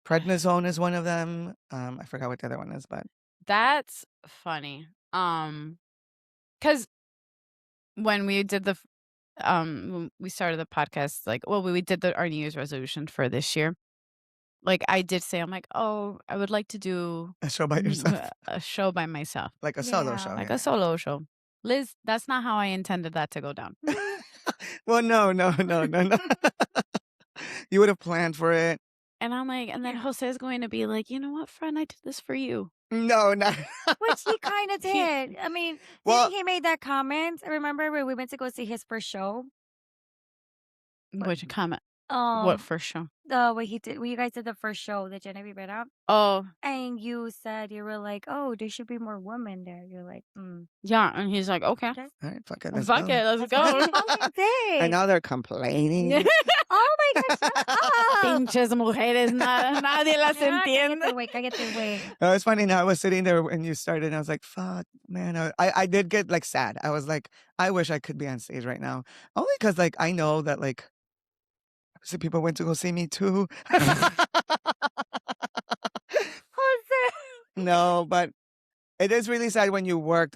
S1: Prednisone is one of them. I forgot what the other one is, but
S2: that's funny. Because when we did when we started the podcast, like, well, we did our New Year's resolution for this year. Like, I did say, I'm like, oh, I would like to do
S1: a show by yourself,
S2: a show by myself,
S1: like a solo
S3: Yeah.
S1: show,
S2: like
S1: yeah.
S2: a solo show. Liz, that's not how I intended that to go down.
S1: Well, no. You would have planned for it.
S2: And I'm like, and then
S3: Yeah.
S2: Jose is going to be like, you know what, friend, I did this for you.
S1: No, not.
S3: Which he kind of did. I mean,
S1: Well-
S3: didn't he made that comment? I remember when we went to go see his first show.
S2: Which comment?
S3: Oh,
S2: What for sure?
S3: what he did, when you guys did the first show, the Jenni Rivera,
S2: Oh,
S3: and you said you were like, "Oh, there should be more women there." You're like,
S2: yeah. And he's like, okay.
S3: okay.
S1: All right, fuck it. Let's
S2: Fuck
S1: go.
S2: it, let's
S3: That's what he
S2: go.
S3: fucking did.
S1: And now they're complaining.
S3: Oh my gosh, shut up.
S2: Pinches mujeres, nadie las
S3: Yeah,
S2: entiende.
S3: cállate, güey.
S1: No, it's funny now. I was sitting there when you started, and I was like, "Fuck, man!" I did get like sad. I was like, "I wish I could be on stage right now," only because like I know that like, obviously people went to go see me too.
S3: Jose.
S1: No, but it is really sad when you worked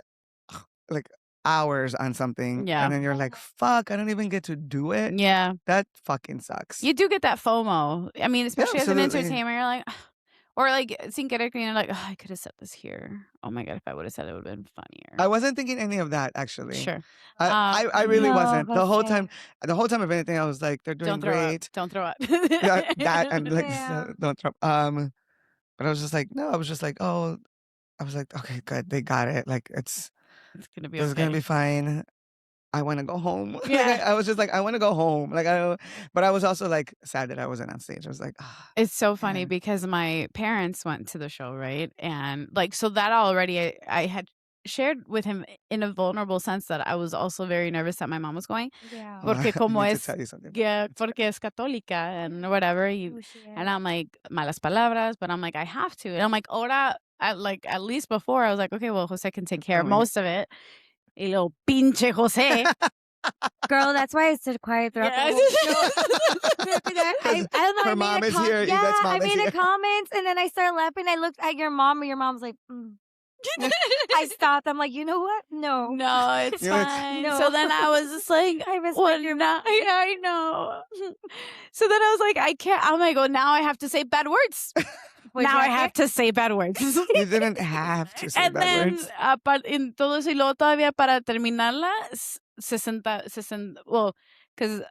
S1: like hours on something,
S2: Yeah.
S1: and then you're like, "Fuck, I don't even get to do it."
S2: Yeah.
S1: That fucking sucks.
S2: You do get that FOMO. I mean, especially as an
S1: absolutely.
S2: entertainer, you're like, or like sin querer, you're like, oh, I could have said this here. Oh my god, if I would have said it, would have been funnier.
S1: I wasn't thinking any of that actually.
S2: Sure.
S1: I really
S3: No,
S1: wasn't. The whole
S3: Jose.
S1: time, if anything, I was like, they're doing
S2: Don't throw up.
S1: great.
S2: Don't throw up.
S1: That and like
S3: Yeah.
S1: don't drop. But I was just like, no, I was just like, oh, I was like, okay, good, they got it. Like
S2: It's gonna be
S1: this is gonna
S2: okay.
S1: be fine. I want to go home. Like,
S2: Yeah.
S1: I was just like, I want to go home. Like but I was also like sad that I wasn't on stage. I was like, ah,
S2: It's so funny
S1: man.
S2: because my parents went to the show, right? And like, so that already I had shared with him in a vulnerable sense that I was also very nervous that my mom was going.
S3: Yeah.
S1: Oh,
S2: Porque
S1: I
S2: como
S1: need to
S2: es,
S1: tell you something.
S2: yeah, porque es católica and whatever.
S3: Oh, shit.
S2: And I'm like, malas palabras, but I'm like, I have to. And I'm like, ahora, at least before, I was like, okay, well, Jose can take care of
S1: Oh, yeah.
S2: most of it. Y lo pinche Jose.
S3: Girl, that's why I stood quiet throughout the
S2: Yes.
S3: whole show. I don't know.
S1: Her
S3: I
S1: mom
S3: made
S1: is
S3: a
S1: here,
S3: Yeah,
S1: Ibet's mom
S3: I
S1: is
S3: made
S1: here.
S3: a comment, and then I started laughing. I looked at your mom, and your mom's like, I stopped. I'm like, you know what? No.
S2: No, it's
S1: You're like,
S2: fine.
S3: No.
S2: So then I was just like,
S3: I respect
S2: well,
S3: your
S2: now, I know. So then I was like, I can't. I'm like, oh, now I have to say bad words.
S3: What'd
S2: Now
S3: you
S2: I
S3: have
S2: have to say bad words.
S1: you didn't have to say
S2: And
S1: bad
S2: then,
S1: words.
S2: en todo eso, y luego todavía para terminarla, 60, well, because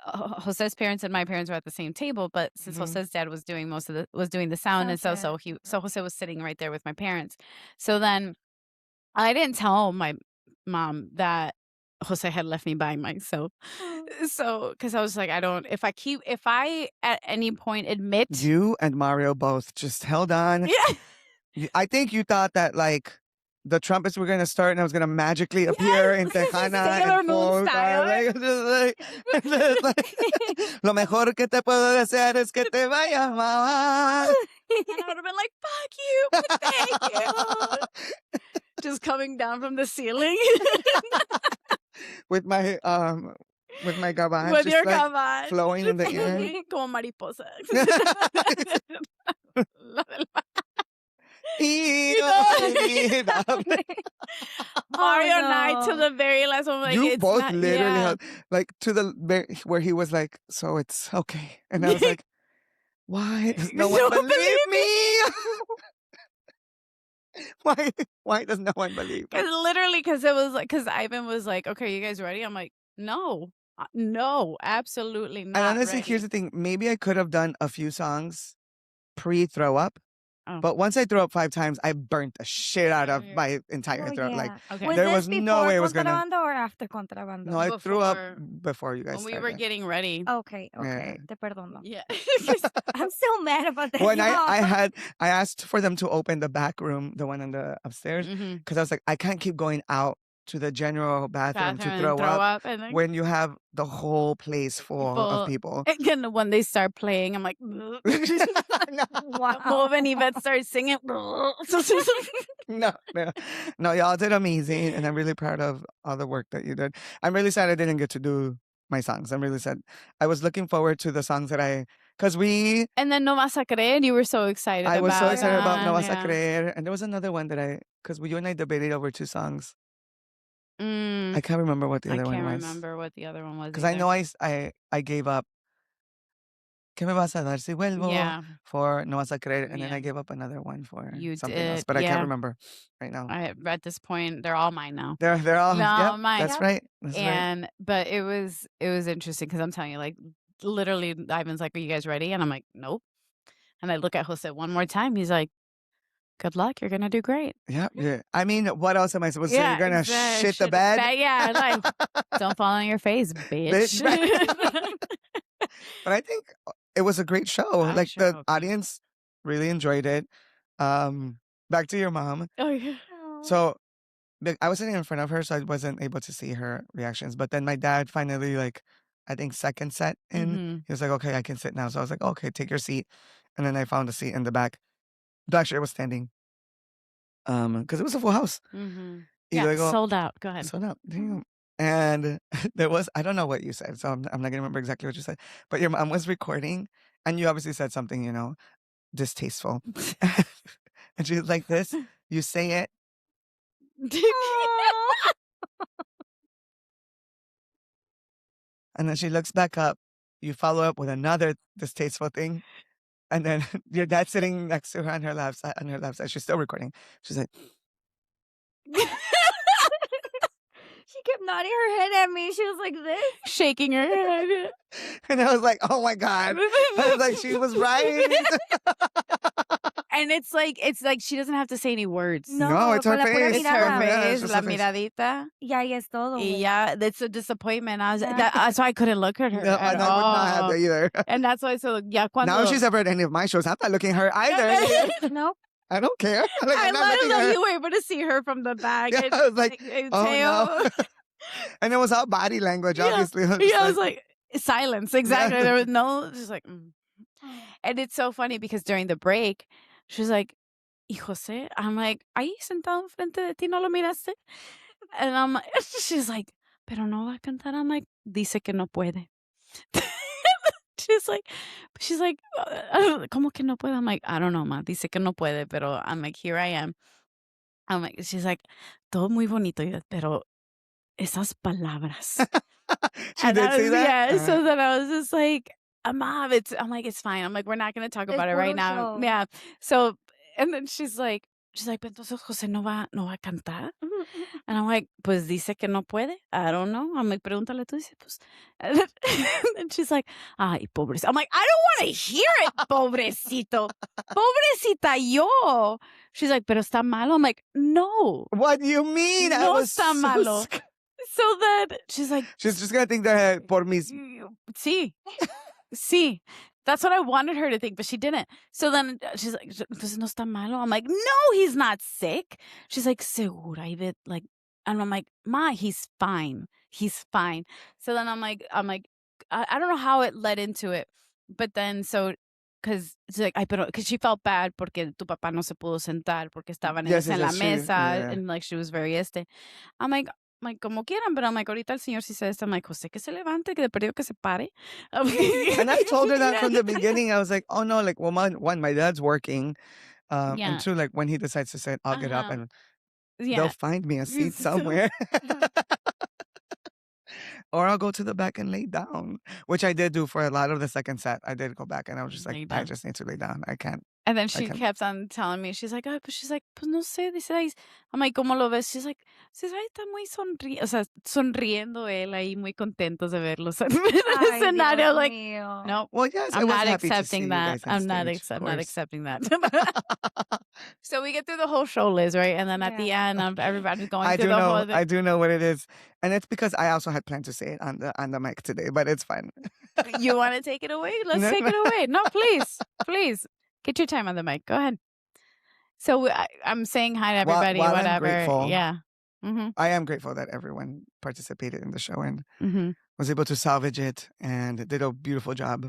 S2: Jose's parents and my parents were at the same table, but since
S1: Mhm.
S2: Jose's dad was doing the sound, and so Jose was sitting right there with my parents. So then I didn't tell my mom that Jose had left me by myself. So, because I was like, if I at any point admit,
S1: You and Mario both just held on.
S2: yeah,
S1: I think you thought that like the trumpets were gonna start and I was gonna magically appear in Tejana
S2: Sailor
S1: and
S2: Moon
S1: full
S2: style.
S1: just like, lo mejor que te puedo desear es que te vayas, mamá.
S2: And I would have been like, fuck you, but thank you. Just coming down from the ceiling.
S1: with my gabán,
S2: With
S1: just
S2: your
S1: like
S2: gabán.
S1: flowing in the air.
S2: Como mariposa.
S1: Inolvidable.
S2: Mario and I
S3: no.
S2: to the very last one. Like,
S1: You
S2: it's
S1: both
S2: not,
S1: literally
S2: yeah.
S1: held, like to the where he was like, so it's okay, and I was like, why does no one
S2: No one
S1: believe me? Why does no one believe me?
S2: Because it was like, because Ivan was like, okay, you guys ready? I'm like, no, no, absolutely not.
S1: And honestly,
S2: ready.
S1: here's the thing: maybe I could have done a few songs pre-throw up.
S2: Oh.
S1: But once I threw up 5 times, I burnt the shit out of
S2: Yeah.
S1: my entire
S3: Oh,
S1: throat.
S3: yeah.
S1: Like,
S2: Okay.
S3: Was
S1: there
S3: this
S1: was no
S3: before
S1: way it was gonna.
S3: Contrabando or after Contrabando?
S1: No, I threw up
S2: Before-
S1: before you guys
S2: when we
S1: started.
S2: were getting ready.
S3: Okay,
S1: Yeah.
S3: te perdono.
S2: Yeah.
S3: I'm still mad about that.
S1: When
S3: y'all.
S1: I asked for them to open the back room, the one on the upstairs,
S2: Mhm.
S1: because I was like, I can't keep going out to the general bathroom to
S2: Bathroom
S1: throw
S2: and
S1: up
S2: and then
S1: when you have the whole place full of people.
S2: again, when they start playing, I'm like,
S1: No.
S3: Wow.
S2: move, and Yvette starts singing.
S1: No, y'all did amazing, and I'm really proud of all the work that you did. I'm really sad I didn't get to do my songs. I'm really sad. I was looking forward to the songs that because
S2: And then No Vas a Creer, you were so excited
S1: I was so excited about No Vas a
S2: yeah.
S1: Creer, and there was another one that because you and I debated over 2 songs.
S2: Mm,
S1: I can't remember what the
S2: I
S1: other one
S2: can't
S1: was.
S2: remember what the other one was.
S1: Because I
S2: either.
S1: know I gave up ¿Qué me vas a dar si vuelvo?
S2: Yeah.
S1: For No Vas a Creer, and then
S2: Yeah.
S1: I gave up another one for
S2: You
S1: something else,
S2: did,
S1: but I can't
S2: yeah.
S1: remember right now.
S2: At this point, they're all mine now.
S1: They're all
S2: No,
S1: yep,
S2: mine.
S1: that's
S3: Yep.
S1: right. That's right.
S2: And but it was interesting because I'm telling you, like literally, Ivan's like, "Are you guys ready?" And I'm like, "Nope." And I look at Jose one more time. He's like, "Good luck. You're gonna do great."
S1: Yeah, yeah. I mean, what else am I supposed to say? You're gonna
S2: exactly.
S1: shit the bed?
S2: Yeah, like don't fall on your face, bitch.
S1: But I think it was a great show.
S2: I
S1: Like
S2: sure
S1: the
S2: hope so.
S1: audience really enjoyed it. Back to your mom.
S2: Oh yeah.
S3: Oh.
S1: So I was sitting in front of her, so I wasn't able to see her reactions. But then my dad finally, like, I think second set in,
S2: Mhm.
S1: he was like, "Okay, I can sit now." So I was like, "Okay, take your seat." And then I found a seat in the back. Actually, I was standing. Because it was a full house.
S2: Mhm.
S1: Y
S2: Yeah,
S1: luego,
S2: sold out. Go ahead.
S1: sold out. Damn. And there was, I don't know what you said, so I'm not going to remember exactly what you said. But your mom was recording, and you obviously said something, distasteful. And she was like, this, you say it. And then she looks back up. You follow up with another distasteful thing. And then your dad's sitting next to her on her left side. On her left side, she's still recording. She's like,
S3: She kept nodding her head at me. She was like this.
S2: shaking her head.
S1: and I was like, oh my God. I was like, she was right.
S2: And it's like she doesn't have to say any words.
S1: No, it's
S3: con
S1: her
S3: la pura
S1: face.
S2: It's her
S3: mirada.
S1: Yeah, it's
S2: face,
S1: just
S2: la
S1: her face.
S2: miradita.
S3: Ya, y es todo.
S2: Y
S3: güey.
S2: yeah, that's a disappointment.
S3: Yeah.
S2: That's why I couldn't look at her
S1: No,
S2: at
S1: and I would not have
S2: all.
S1: that either.
S2: And that's why, so yeah, cuando...
S1: Now if she's ever at any of my shows, I'm not looking at her either.
S3: No.
S1: I don't care. Like,
S2: I
S1: I'm not
S2: love
S1: looking
S2: that
S1: at her.
S2: you were able to see her from the back.
S1: Yeah,
S2: and,
S1: I was like,
S2: and
S1: oh
S2: tail.
S1: no. And it was all body language,
S2: Yeah.
S1: obviously.
S2: I was like, silence. Exactly.
S1: Yeah.
S2: There was no, just like, And it's so funny because during the break, she's like, ¿Y Jose? I'm like, ahí sentado enfrente de ti, ¿no lo miraste? And I'm like, she's like, pero no va a cantar. I'm like, dice que no puede. she's like, ¿cómo que no puede? I'm like, I don't know, ma. Dice que no puede, pero I'm like, here I am. I'm like, she's like, todo muy bonito, pero esas palabras.
S1: She did say that?
S2: Yeah. So then I was just like, Mom, I'm like, it's fine. I'm like, we're not going to talk about it right now.
S3: show.
S2: Yeah. So, and then she's like, "Pero entonces Jose no va a cantar." And I'm like, pues dice que no puede. I don't know. I'm like, pregúntale tú. Dice, pues. And she's like, ay, pobrecito. I'm like, I don't want to hear it, pobrecito. Pobrecita yo. She's like, pero está malo. I'm like, no.
S1: What do you mean? I
S2: No
S1: was
S2: está
S1: so
S2: malo.
S1: scared.
S2: So then she's like,
S1: She's just going to think that por mis...
S2: sí. Sí. That's what I wanted her to think, but she didn't. So then she's like, entonces no está malo. I'm like, no, he's not sick. She's like, segura, Ibet. Like, and I'm like, Ma, he's fine. He's fine. So then I'm like, I don't know how it led into it, but then because it's like, because she felt bad porque tu papá no se pudo sentar porque estaban
S1: Yes,
S2: en la
S1: yes,
S2: mesa,
S1: yeah.
S2: and like she was very I'm like, como quieran, but I'm like, ahorita el señor sí se I'm like, José, que se levante, que de perdido que se pare.
S1: And I told her that from the beginning. I was like, oh no, like, well, one, my dad's working.
S2: Yeah.
S1: And two, like, when he decides to sit, I'll get up and they'll find me a seat somewhere. Or I'll go to the back and lay down, which I did do for a lot of the second set. I did go back and I was just like, I just need to lay down. I can't.
S2: And then she kept on telling me, she's like, pues no sé, dice ahí. I'm like, ¿cómo lo ves? She's like, ahí está muy sonriendo él ahí, muy contentos de verlos en el escenario. Like, no,
S1: well, yes,
S2: I'm not
S1: happy
S2: accepting that. I'm not accepting that. So we get through the whole show, Liz, right? And then at the end, everybody's going through the whole thing.
S1: I do know what it is. And it's because I also had planned to say it on the mic today, but it's fine.
S2: You want to take it away? Let's take it away. No, please. Get your time on the mic. Go ahead. So I'm saying hi to everybody,
S1: while
S2: whatever.
S1: I'm grateful,
S2: yeah. Mm-hmm.
S1: I am grateful that everyone participated in the show and
S2: Mm-hmm.
S1: was able to salvage it and did a beautiful job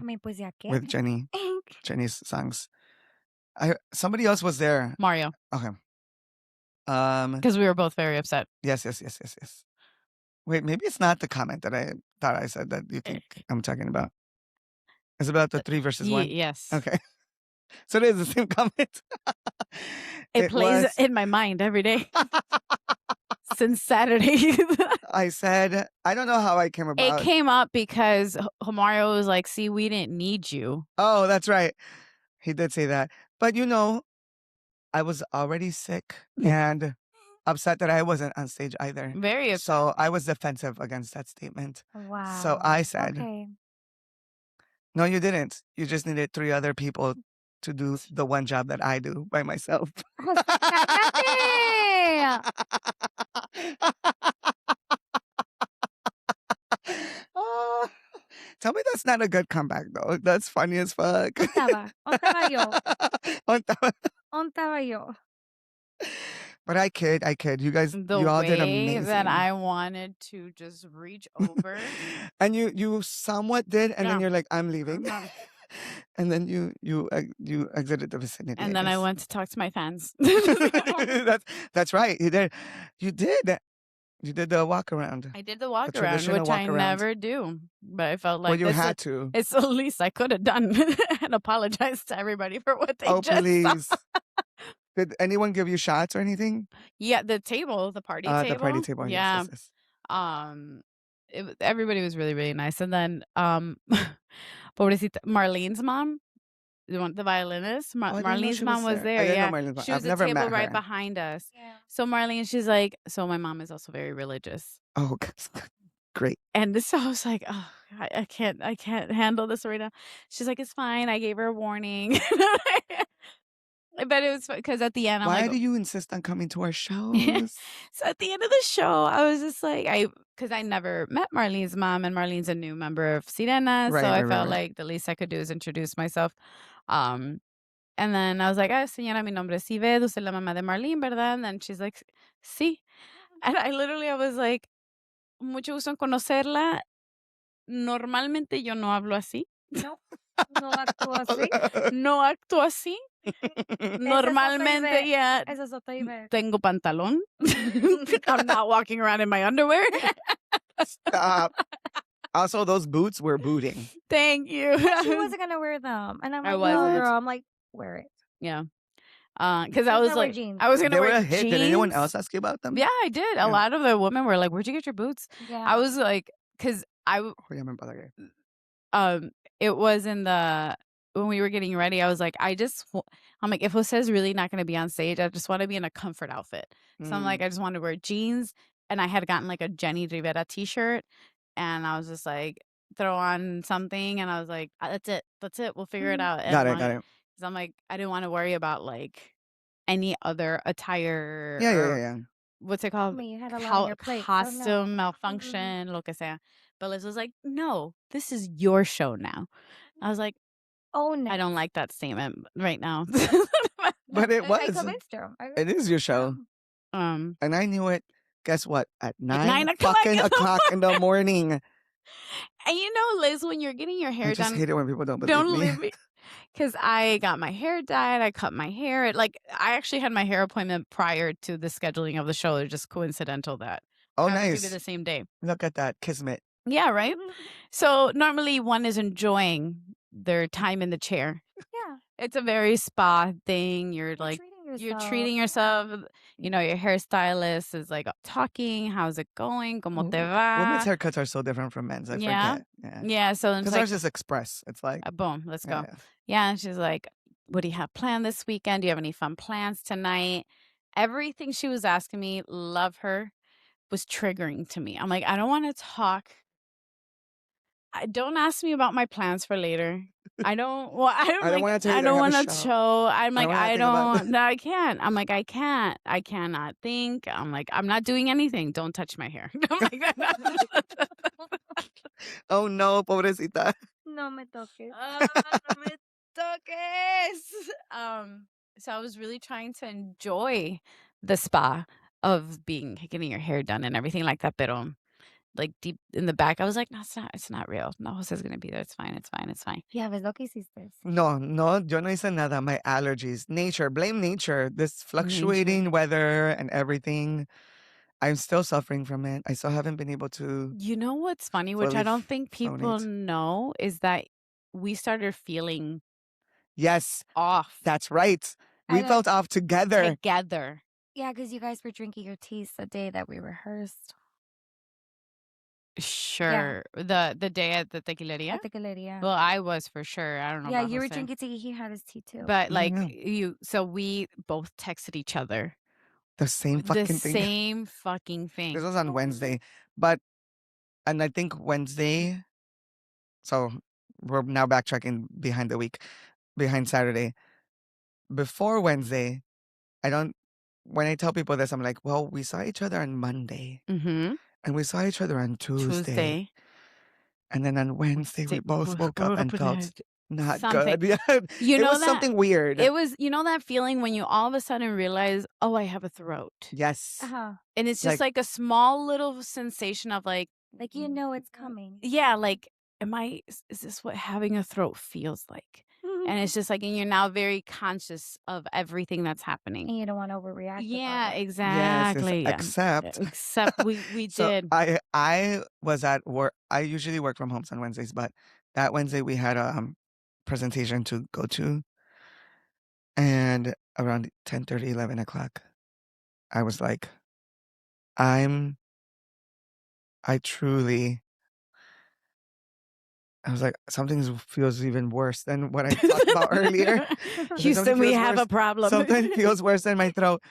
S1: with Jenni's songs. Somebody else was there.
S2: Mario.
S1: Okay.
S2: Because we were both very upset.
S1: Yes. Wait, maybe it's not the comment that I thought I said that you think I'm talking about. It's about the 3 versus 1?
S2: Yes.
S1: Okay. So it is the same comment.
S2: It plays in my mind every day. Since Saturday.
S1: I said, I don't know how I came about.
S2: It came up because Mario was like, see, we didn't need you.
S1: Oh, that's right. He did say that. But I was already sick and upset that I wasn't on stage either.
S2: Very upset.
S1: So I was defensive against that statement.
S3: Wow.
S1: So I said,
S3: okay.
S1: No, you didn't. You just needed 3 other people to do the one job that I do by myself. Tell me that's not a good comeback, though. That's funny as fuck.
S3: Ontaba yo.
S1: But I kid. You guys, you all did amazing.
S2: That I wanted to just reach over.
S1: And you somewhat did, and then you're like, I'm leaving. And then you exited the vicinity.
S2: And then I went to talk to my fans.
S1: That's right. You did. You did the walk around.
S2: I did the walk around, which I never do. But I felt like
S1: well, you had to.
S2: It's the least I could have done and apologize to everybody for what they just
S1: please.
S2: saw.
S1: Did anyone give you shots or anything?
S2: Yeah, the party table.
S1: The party table.
S2: Yeah.
S1: Yes.
S2: everybody was really, really nice, and then, pobrecita Marlene's mom, the violinist,
S1: Oh, I didn't know
S2: Marlene's
S1: she
S2: mom
S1: was
S2: was
S1: there. I
S2: there,
S1: didn't know
S2: yeah.
S1: Marlene's mom.
S2: She
S1: I've
S2: was a
S1: never
S2: table
S1: met
S2: right
S1: her.
S2: behind us.
S3: Yeah.
S2: So Marlene, she's like so my mom is also very religious.
S1: Oh, great.
S2: And so I was like, "Oh, I can't handle this right now." She's like, "It's fine. I gave her a warning." But it was because at the end, I'm like
S1: Why do you insist on coming to our
S2: yeah.
S1: shows?
S2: So at the end of the show, I was just like, because I never met Marlene's mom, and Marlene's a new member of Sirena, so
S1: Right,
S2: I
S1: right, right,
S2: felt
S1: right.
S2: like the least I could do is introduce myself. Um, and then I was like, señora, mi nombre es Ibet, usted es la mamá de Marlene, ¿verdad? And then she's like, sí. And I was like, mucho gusto en conocerla. Normalmente yo no hablo así.
S3: No, no actúo así.
S2: No actúo así.
S3: Esa es otra
S2: Normalmente,
S3: Ibet.
S2: yeah,
S3: Esa es otra Ibet.
S2: tengo pantalón. I'm not walking around in my underwear.
S1: Stop. Also, those boots were booting.
S2: Thank you.
S3: She wasn't gonna wear them, and I'm
S2: I
S3: like, "No,
S2: wasn't.
S3: girl." I'm like, "Wear it."
S2: Yeah. Because
S3: She
S2: I
S3: was
S2: was
S3: gonna wear
S2: like,
S3: jeans.
S2: I was gonna
S1: They were
S2: wear
S1: a hit. Did anyone
S2: jeans.
S1: else ask you about them?
S2: Yeah, I did. A
S1: Yeah.
S2: lot of the women were like, "Where'd you get your boots?"
S3: Yeah.
S2: I was like, because
S1: Oh, yeah, me empalagué.
S2: um, it was in the when we were getting ready, I was like, I'm like, if Jose's really not gonna be on stage, I just want to be in a comfort outfit. So I'm like, I just want to wear jeans, and I had gotten like a Jenni Rivera t-shirt, and I was just like, throw on something, and I was like, that's it, we'll figure it out. As
S1: Got it,
S2: long
S1: got
S2: as
S1: it.
S2: I'm like, I didn't want to worry about like any other attire
S1: Yeah, yeah, yeah,
S2: or
S1: yeah.
S2: what's it
S3: I
S2: called?
S3: mean, you had a lot on your plate, so no.
S2: Costume malfunction, lo que sea. But Liz was like, "No, this is your show now." I was like,
S3: Own
S2: I
S3: it.
S2: don't like that statement right now.
S1: But it
S3: I
S1: was.
S3: convinced her.
S1: It is your show.
S2: Um,
S1: And I knew it. Guess what? At
S2: at
S1: 9
S2: 9 o'clock
S1: fucking o'clock in the morning.
S2: and you know, Liz, when you're getting your
S1: I
S2: hair
S1: just
S2: done,
S1: hate it when people don't believe
S2: don't
S1: me.
S2: leave me. Because I got my hair dyed, I cut my hair. I actually had my hair appointment prior to the scheduling of the show. It's just coincidental that
S1: Oh,
S2: happened to be
S1: nice.
S2: the same day.
S1: Look at that. Kismet.
S2: Yeah, right? So normally one is enjoying their time in the chair.
S3: Yeah.
S2: It's a very spa thing. You're like you're treating yourself. You know, your hairstylist is like talking. How's it going? ¿Cómo te
S1: Women's
S2: va?
S1: haircuts are so different from men's. I
S2: Yeah.
S1: forget. Yeah.
S2: Yeah. So it's
S1: Because
S2: like,
S1: ours is express. It's like,
S2: boom, let's go.
S1: yeah.
S2: Yeah. And she's like, what do you have planned this weekend? Do you have any fun plans tonight? Everything she was asking me, love her, was triggering to me. I'm like, I don't want to talk. Don't ask me about my plans for later. I don't. Well,
S1: I don't want to tell
S2: I
S1: you that I
S2: don't
S1: have a
S2: want to
S1: show.
S2: show. I'm like,
S1: wanna
S2: I
S1: think about
S2: don't. No, I can't. I'm like, I can't. I cannot think. I'm like, I'm not doing anything. Don't touch my hair. I'm like,
S1: Oh no, pobrecita.
S3: No me toques.
S2: no me toques. So I was really trying to enjoy the spa of getting your hair done and everything like that. Pero like deep in the back, I was like, no, it's not real. No, Jose's gonna be there. It's fine. It's fine. It's fine.
S3: Yeah, ves lo que hiciste.
S1: No, no, yo no hice nada. My allergies. Nature. Blame nature. This fluctuating weather and everything. I'm still suffering from it. I still haven't been able to
S2: You know what's funny, which
S1: fully
S2: I don't think people
S1: phonate.
S2: know, is that we started feeling
S1: Yes,
S2: off
S1: that's right. We
S3: I
S1: felt off together.
S2: together.
S3: Yeah, because you guys were drinking your teas the day that we rehearsed
S2: Sure. The day at the tequileria?
S3: at the Galeria.
S2: Well, I was for sure. I don't know
S3: Yeah,
S2: about
S3: you were
S2: Jose.
S3: drinking tea. He had his tea too.
S2: But like
S1: Yeah.
S2: so we both texted each other
S1: The same
S2: the
S1: fucking thing.
S2: same fucking
S1: This
S2: thing.
S1: was on Wednesday. And I think Wednesday, so we're now backtracking behind Saturday. Before Wednesday, when I tell people this, I'm like, well, we saw each other on Monday
S2: Mm-hmm.
S1: and we saw each other on Tuesday.
S2: Tuesday.
S1: And then on Wednesday, we both woke up and felt not good. Yeah.
S2: You
S1: It
S2: know
S1: was
S2: that
S1: something weird.
S2: it was, that feeling when you all of a sudden realize, oh, I have a throat.
S1: Yes.
S3: Uh-huh.
S2: And it's just like a small little sensation of like,
S3: Like you know it's coming.
S2: yeah, like, is this what having a throat feels like? And it's just like, and you're now very conscious of everything that's happening.
S3: And you don't want to overreact.
S2: Yeah,
S3: about it.
S2: exactly.
S1: Yes,
S2: Yeah.
S1: except
S2: we
S1: so
S2: did.
S1: I was at work. I usually work from home on Wednesdays, but that Wednesday we had a presentation to go to, and around 10:30, 11 o'clock, I was like, I'm I truly, I was like, something feels even worse than what I talked about earlier. I was like, something
S2: Houston, we
S1: feels
S2: have
S1: worse.
S2: a problem.
S1: Something feels worse in my throat.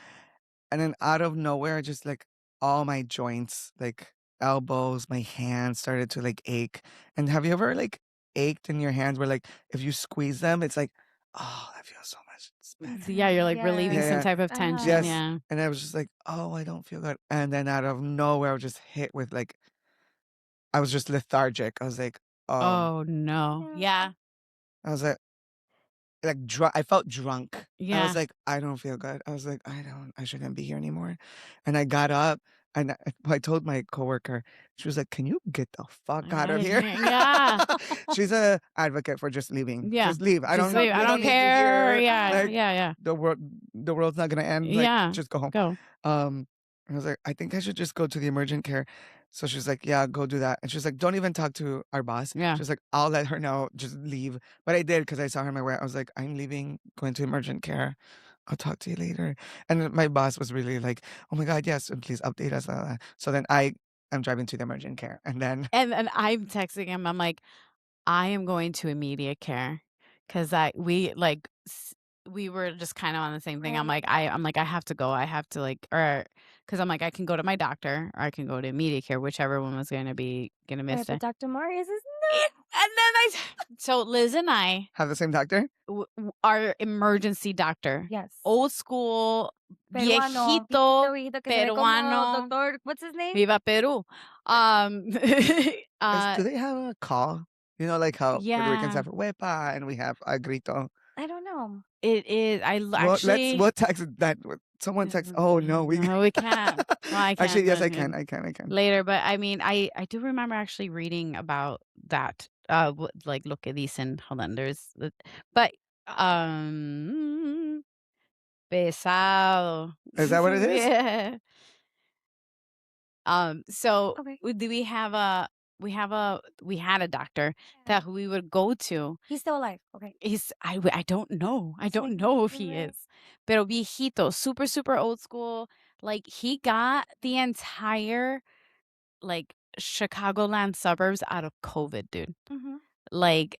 S1: And then out of nowhere, just like all my joints, like elbows, my hands started to like ache. And have you ever like ached in your hands where like if you squeeze them, it's like, oh, that feels so much better.
S2: Yeah, you're like
S3: Yeah.
S2: relieving some
S1: Yeah.
S2: type of
S3: Uh-huh.
S2: tension.
S1: Yes.
S2: Yeah.
S1: And I was just like, oh, I don't feel good. And then out of nowhere, I was just hit with like, I was just lethargic. I was like, oh,
S2: Oh no. Yeah.
S1: I was like drunk. I felt drunk. I was
S2: Yeah.
S1: like, I don't feel good. I was like, I shouldn't be here anymore. And I got up and I told my coworker, she was like, can you get the fuck out of here?
S2: Yeah.
S1: She's a advocate for just leaving.
S2: Yeah.
S1: Just leave.
S2: Just leave. I
S1: we
S2: don't
S1: need you
S2: care.
S1: here.
S2: Yeah.
S1: Like
S2: Yeah.
S1: the world's not gonna end. Like,
S2: Yeah.
S1: just go home.
S2: Go.
S1: I was like, I think I should just go to the emergent care. So she's like, yeah, go do that. And she's like, don't even talk to our boss.
S2: Yeah.
S1: She's like, I'll let her know. Just leave. But I did because I saw her on my way. I was like, I'm leaving, going to emergent care. I'll talk to you later. And then my boss was really like, oh my God, yes, and please update us. So then I'm driving to the emergent care. And then
S2: And I'm texting him. I'm like, I am going to immediate care because we were just kind of on the same thing. I'm
S3: Right.
S2: like, I have to go. I have to like, or because I'm like, I can go to my doctor or I can go to immediate care, whichever one was gonna miss
S3: But
S2: it.
S3: Dr. Marius is
S2: And then so Liz and I
S1: have the same doctor.
S2: our emergency doctor,
S3: yes.
S2: old school,
S3: Peruano,
S2: viejito,
S3: que se ve como
S2: peruano,
S3: doctor, what's his name?
S2: Viva Peru.
S1: Do they have a call? You know, like how Puerto Ricans
S2: Yeah,
S1: have huepa and we have a grito.
S3: I don't know.
S2: it is.
S1: We'll text that. Someone text. Oh no,
S2: no, we can't. Well, I can't.
S1: Actually, yes, I
S2: but,
S1: can. I can.
S2: later. But I mean, I do remember actually reading about that. Like lo que dicen. Hold on, but pesado.
S1: Is that what it is?
S2: Yeah. So
S3: Okay.
S2: we had a doctor that we would go to.
S3: He's still alive. Okay.
S2: I don't know. I don't
S3: Same.
S2: know if he
S3: Right.
S2: is. Pero viejito, super, super old school. Like he got the entire like Chicagoland suburbs out of COVID, dude.
S3: Mhm.
S2: Like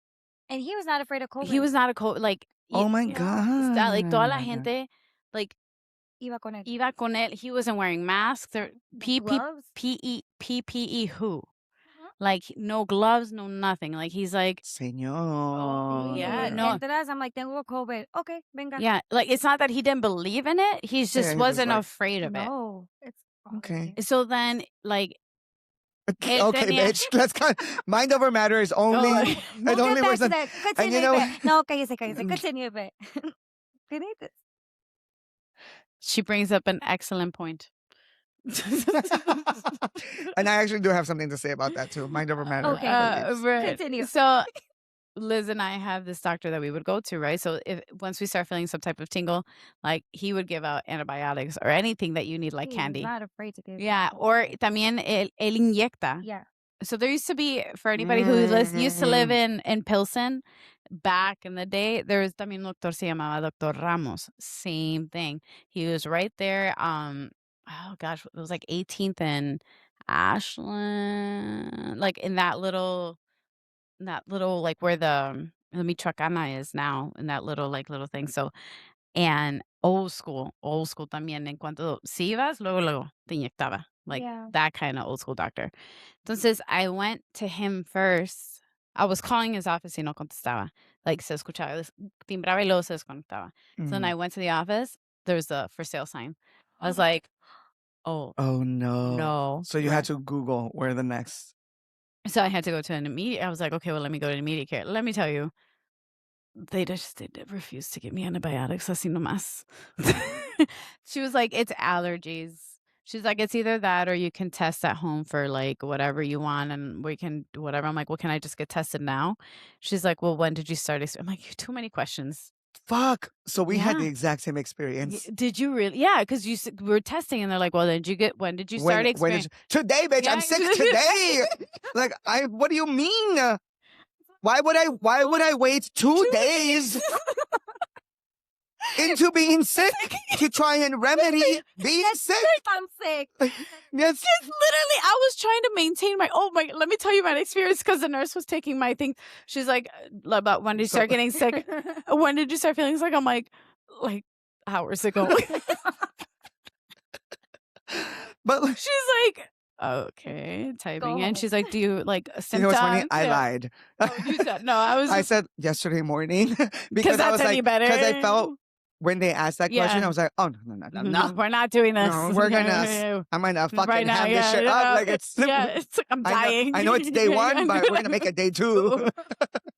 S3: And he was not afraid of COVID.
S2: he was not a COVID, like
S1: Oh my
S2: like toda la
S1: God.
S2: gente like
S3: Iba con él.
S2: iba con él. He wasn't wearing masks or
S3: Gloves?
S2: PPE who?
S3: Uh-huh.
S2: Like no gloves, no nothing. Like he's like,
S1: Señor.
S2: yeah, no.
S3: Entras, I'm like, tengo COVID. Okay, venga.
S2: Yeah, like it's not that he didn't believe in it. He
S1: Yeah,
S2: just
S1: he was
S2: wasn't
S1: like,
S2: afraid of it.
S3: No. It's
S1: Okay.
S2: So then, like,
S1: Okay,
S2: tenía-
S1: bitch. Let's mind over matter is only.
S2: No,
S1: It
S3: We'll
S1: only
S3: get back
S1: works
S3: to
S1: on.
S3: that.
S1: And
S3: Continue,
S1: you know,
S3: Ibet. No, cállese. Continue, Ibet. Finites.
S2: she brings up an excellent point.
S1: and I actually do have something to say about that too. Mind over matter.
S3: Okay.
S2: Right.
S3: Continue.
S2: So Liz and I have this doctor that we would go to, right? So if once we start feeling some type of tingle, like he would give out antibiotics or anything that you need, like
S3: He
S2: candy.
S3: was not afraid to give.
S2: Yeah, or también él inyecta.
S3: Yeah.
S2: So there used to be, for anybody who used to live in Pilsen back in the day, there was también un doctor se llamaba Doctor Ramos. Same thing. He was right there. Oh gosh, it was like 18th and Ashland, like in that little like where the Michoacana is now, in that little thing. So, and old school también. En cuanto si ibas, luego te inyectaba, like
S3: Yeah.
S2: that kind of old school doctor. Entonces I went to him first. I was calling his office y no contestaba. Like se escuchaba, timbraba y luego se desconectaba. So then I went to the office. There's a for sale sign. I was like, oh
S1: no.
S2: no.
S1: So you had to Google where the next.
S2: So I had to go to an immediate. I was like, okay, well, let me go to immediate care. Let me tell you, they refused to give me antibiotics. Así nomás. She was like, it's allergies. She's like, it's either that or you can test at home for like whatever you want and we can do whatever. I'm like, well, can I just get tested now? She's like, well, when did you start? I'm like, too many questions.
S1: Fuck. So we had the
S2: Yeah.
S1: exact same experience.
S2: Did you really? Yeah, because we were testing and they're like, well, when did you start experiencing?
S1: Today, bitch. I'm
S2: Yeah.
S1: sick today. Like, what do you mean? Why would I wait 2 days? into being sick to try and remedy being sick.
S3: I'm sick.
S1: Yes.
S2: Just literally, I was trying to maintain let me tell you my experience because the nurse was taking my thing. She's like, about when did you start getting sick? When did you start feeling sick? I'm like hours ago.
S1: But
S2: She's like, okay, typing in. She's like, do you like
S1: you
S2: symptoms?
S1: know what's funny? I lied.
S2: Oh, you said no. I was.
S1: I said yesterday morning because I
S2: that's
S1: was
S2: any
S1: like,
S2: better.
S1: because I felt when they asked that question,
S2: Yeah.
S1: I was like, oh no,
S2: We're not doing this.
S1: no, we're gonna, I'm gonna fucking
S2: Right now,
S1: ham this shit up like it's.
S2: it's like I'm dying.
S1: I know it's day one, but we're gonna make it day 2.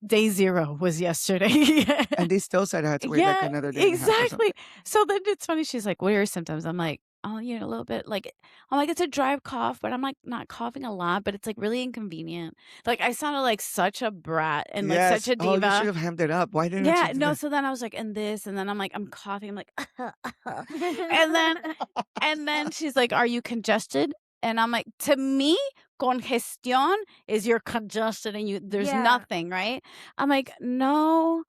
S2: Day 0 was yesterday.
S1: And they still said I had to wait like another day.
S2: Exactly. So then it's funny. She's like, "What are your symptoms?" I'm like, "Oh, a little bit like." I'm like, "It's a dry cough, but I'm like not coughing a lot, but it's like really inconvenient." Like I sounded like such a brat and like such a diva.
S1: Oh, you should have hammed it up. Why didn't you?
S2: Yeah, no. So then I was like, and this, and then I'm like, I'm coughing. I'm like, and then she's like, "Are you congested?" And I'm like, to me, congestion is you're congested and there's nothing, right? I'm like, no.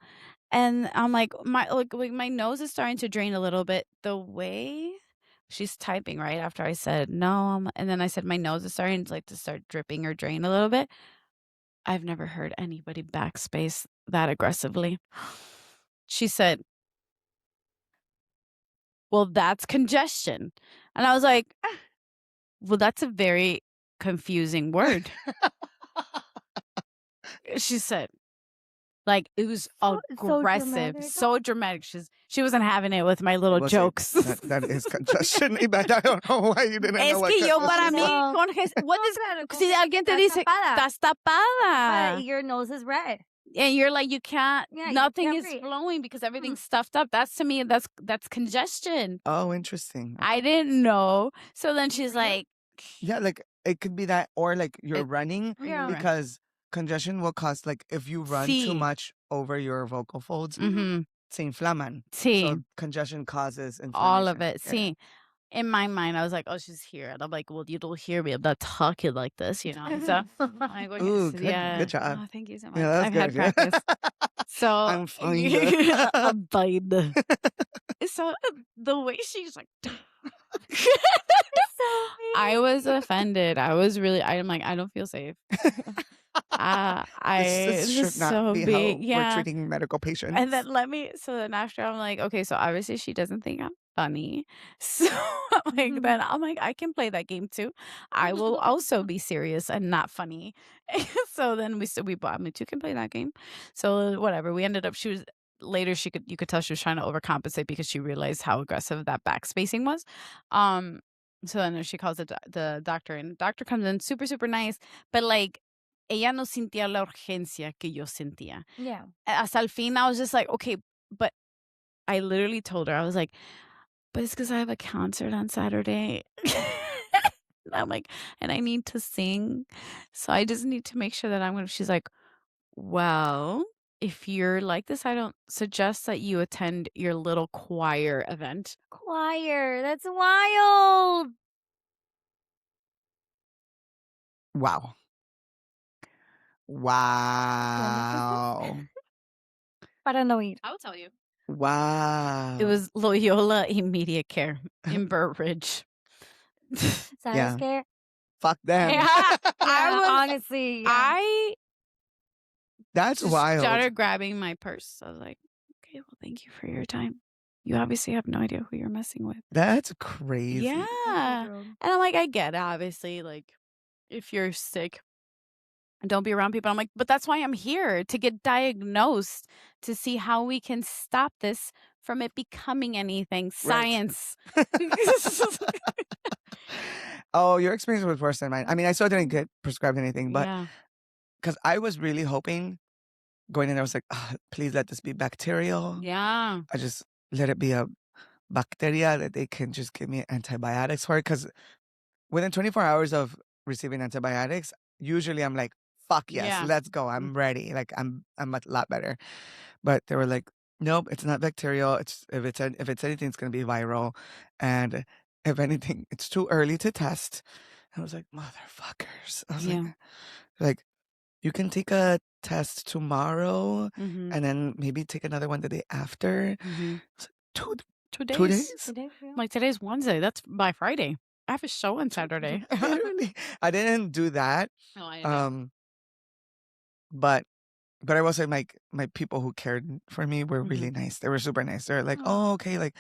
S2: And I'm like, my nose is starting to drain a little bit. The way she's typing right after I said no, and then I said my nose is starting to start dripping or drain a little bit. I've never heard anybody backspace that aggressively. She said, well, that's congestion. And I was like, well, that's a very confusing word. She said, like, it was aggressive, so dramatic. She wasn't having it with my little jokes.
S1: That is congestion. But I don't know why you didn't know what
S2: yo para mí, what is, si alguien te dice, estás tapada.
S3: Your nose is red.
S2: And you're like, you can't, nothing is flowing because everything's stuffed up. That's to me, that's congestion.
S1: Oh, interesting.
S2: I didn't know. So then she's like,
S1: yeah, like it could be that, or like you're running because congestion will cause, like, if you run too much over your vocal folds, se inflaman. So congestion causes inflammation.
S2: All of it. See, in my mind, I was like, oh, she's here. And I'm like, well, you don't hear me. I'm not talking like this, So I'm like,
S1: ooh, good job.
S2: Oh, thank you so much.
S1: Yeah,
S2: I've had practice. So
S1: I'm fine.
S2: I'm fine. So the way she's like, I was offended. I'm like, I don't feel safe.
S1: This should not be how we're treating medical patients.
S2: And then then after I'm like, okay, so obviously she doesn't think I'm funny. So then I'm like, I can play that game too. I will also be serious and not funny. So then we bought me two can play that game. So whatever. We ended up you could tell she was trying to overcompensate because she realized how aggressive that backspacing was. So then she calls the doctor, and the doctor comes in super, super nice, but like ella no sentía la urgencia que yo sentía.
S3: Yeah.
S2: Hasta el fin, I was just like, okay, but I literally told her, I was like, but it's because I have a concert on Saturday. I'm like, and I need to sing. So I just need to make sure that she's like, well, if you're like this, I don't suggest that you attend your little choir event.
S3: Choir. That's wild.
S1: Wow. Wow.
S3: Para no ir.
S2: I'll tell you.
S1: Wow.
S2: It was Loyola Immediate Care in Burr Ridge.
S3: ¿Sabes qué?
S1: Fuck them.
S2: Yeah,
S3: honestly. Yeah.
S1: That's wild.
S2: Started grabbing my purse. I was like, okay, well, thank you for your time. You obviously have no idea who you're messing with.
S1: That's crazy.
S2: Yeah. And I'm like, I get it, obviously. Like, if you're sick, don't be around people. I'm like, but that's why I'm here, to get diagnosed, to see how we can stop this from it becoming anything. Science.
S1: Oh, your experience was worse than mine. I mean, I still didn't get prescribed anything, but because I was really hoping going in there, I was like, oh, please let this be bacterial.
S2: Yeah.
S1: I just let it be a bacteria that they can just give me antibiotics for it. Because within 24 hours of receiving antibiotics, usually I'm like, fuck yes, let's go. I'm ready. Like I'm a lot better. But they were like, nope, it's not bacterial. If it's anything, it's gonna be viral. And if anything, it's too early to test. I was like, motherfuckers. I was like, you can take a test tomorrow and then maybe take another one the day after. 2
S2: 2
S1: 2
S2: days.
S1: days?
S3: Today, yeah.
S2: Like, today's Wednesday. That's by Friday. I have a show on Saturday.
S1: Literally. I didn't do that.
S2: No, I know.
S1: But I will say my people who cared for me were really nice. They were super nice. They're like, "Oh, okay, like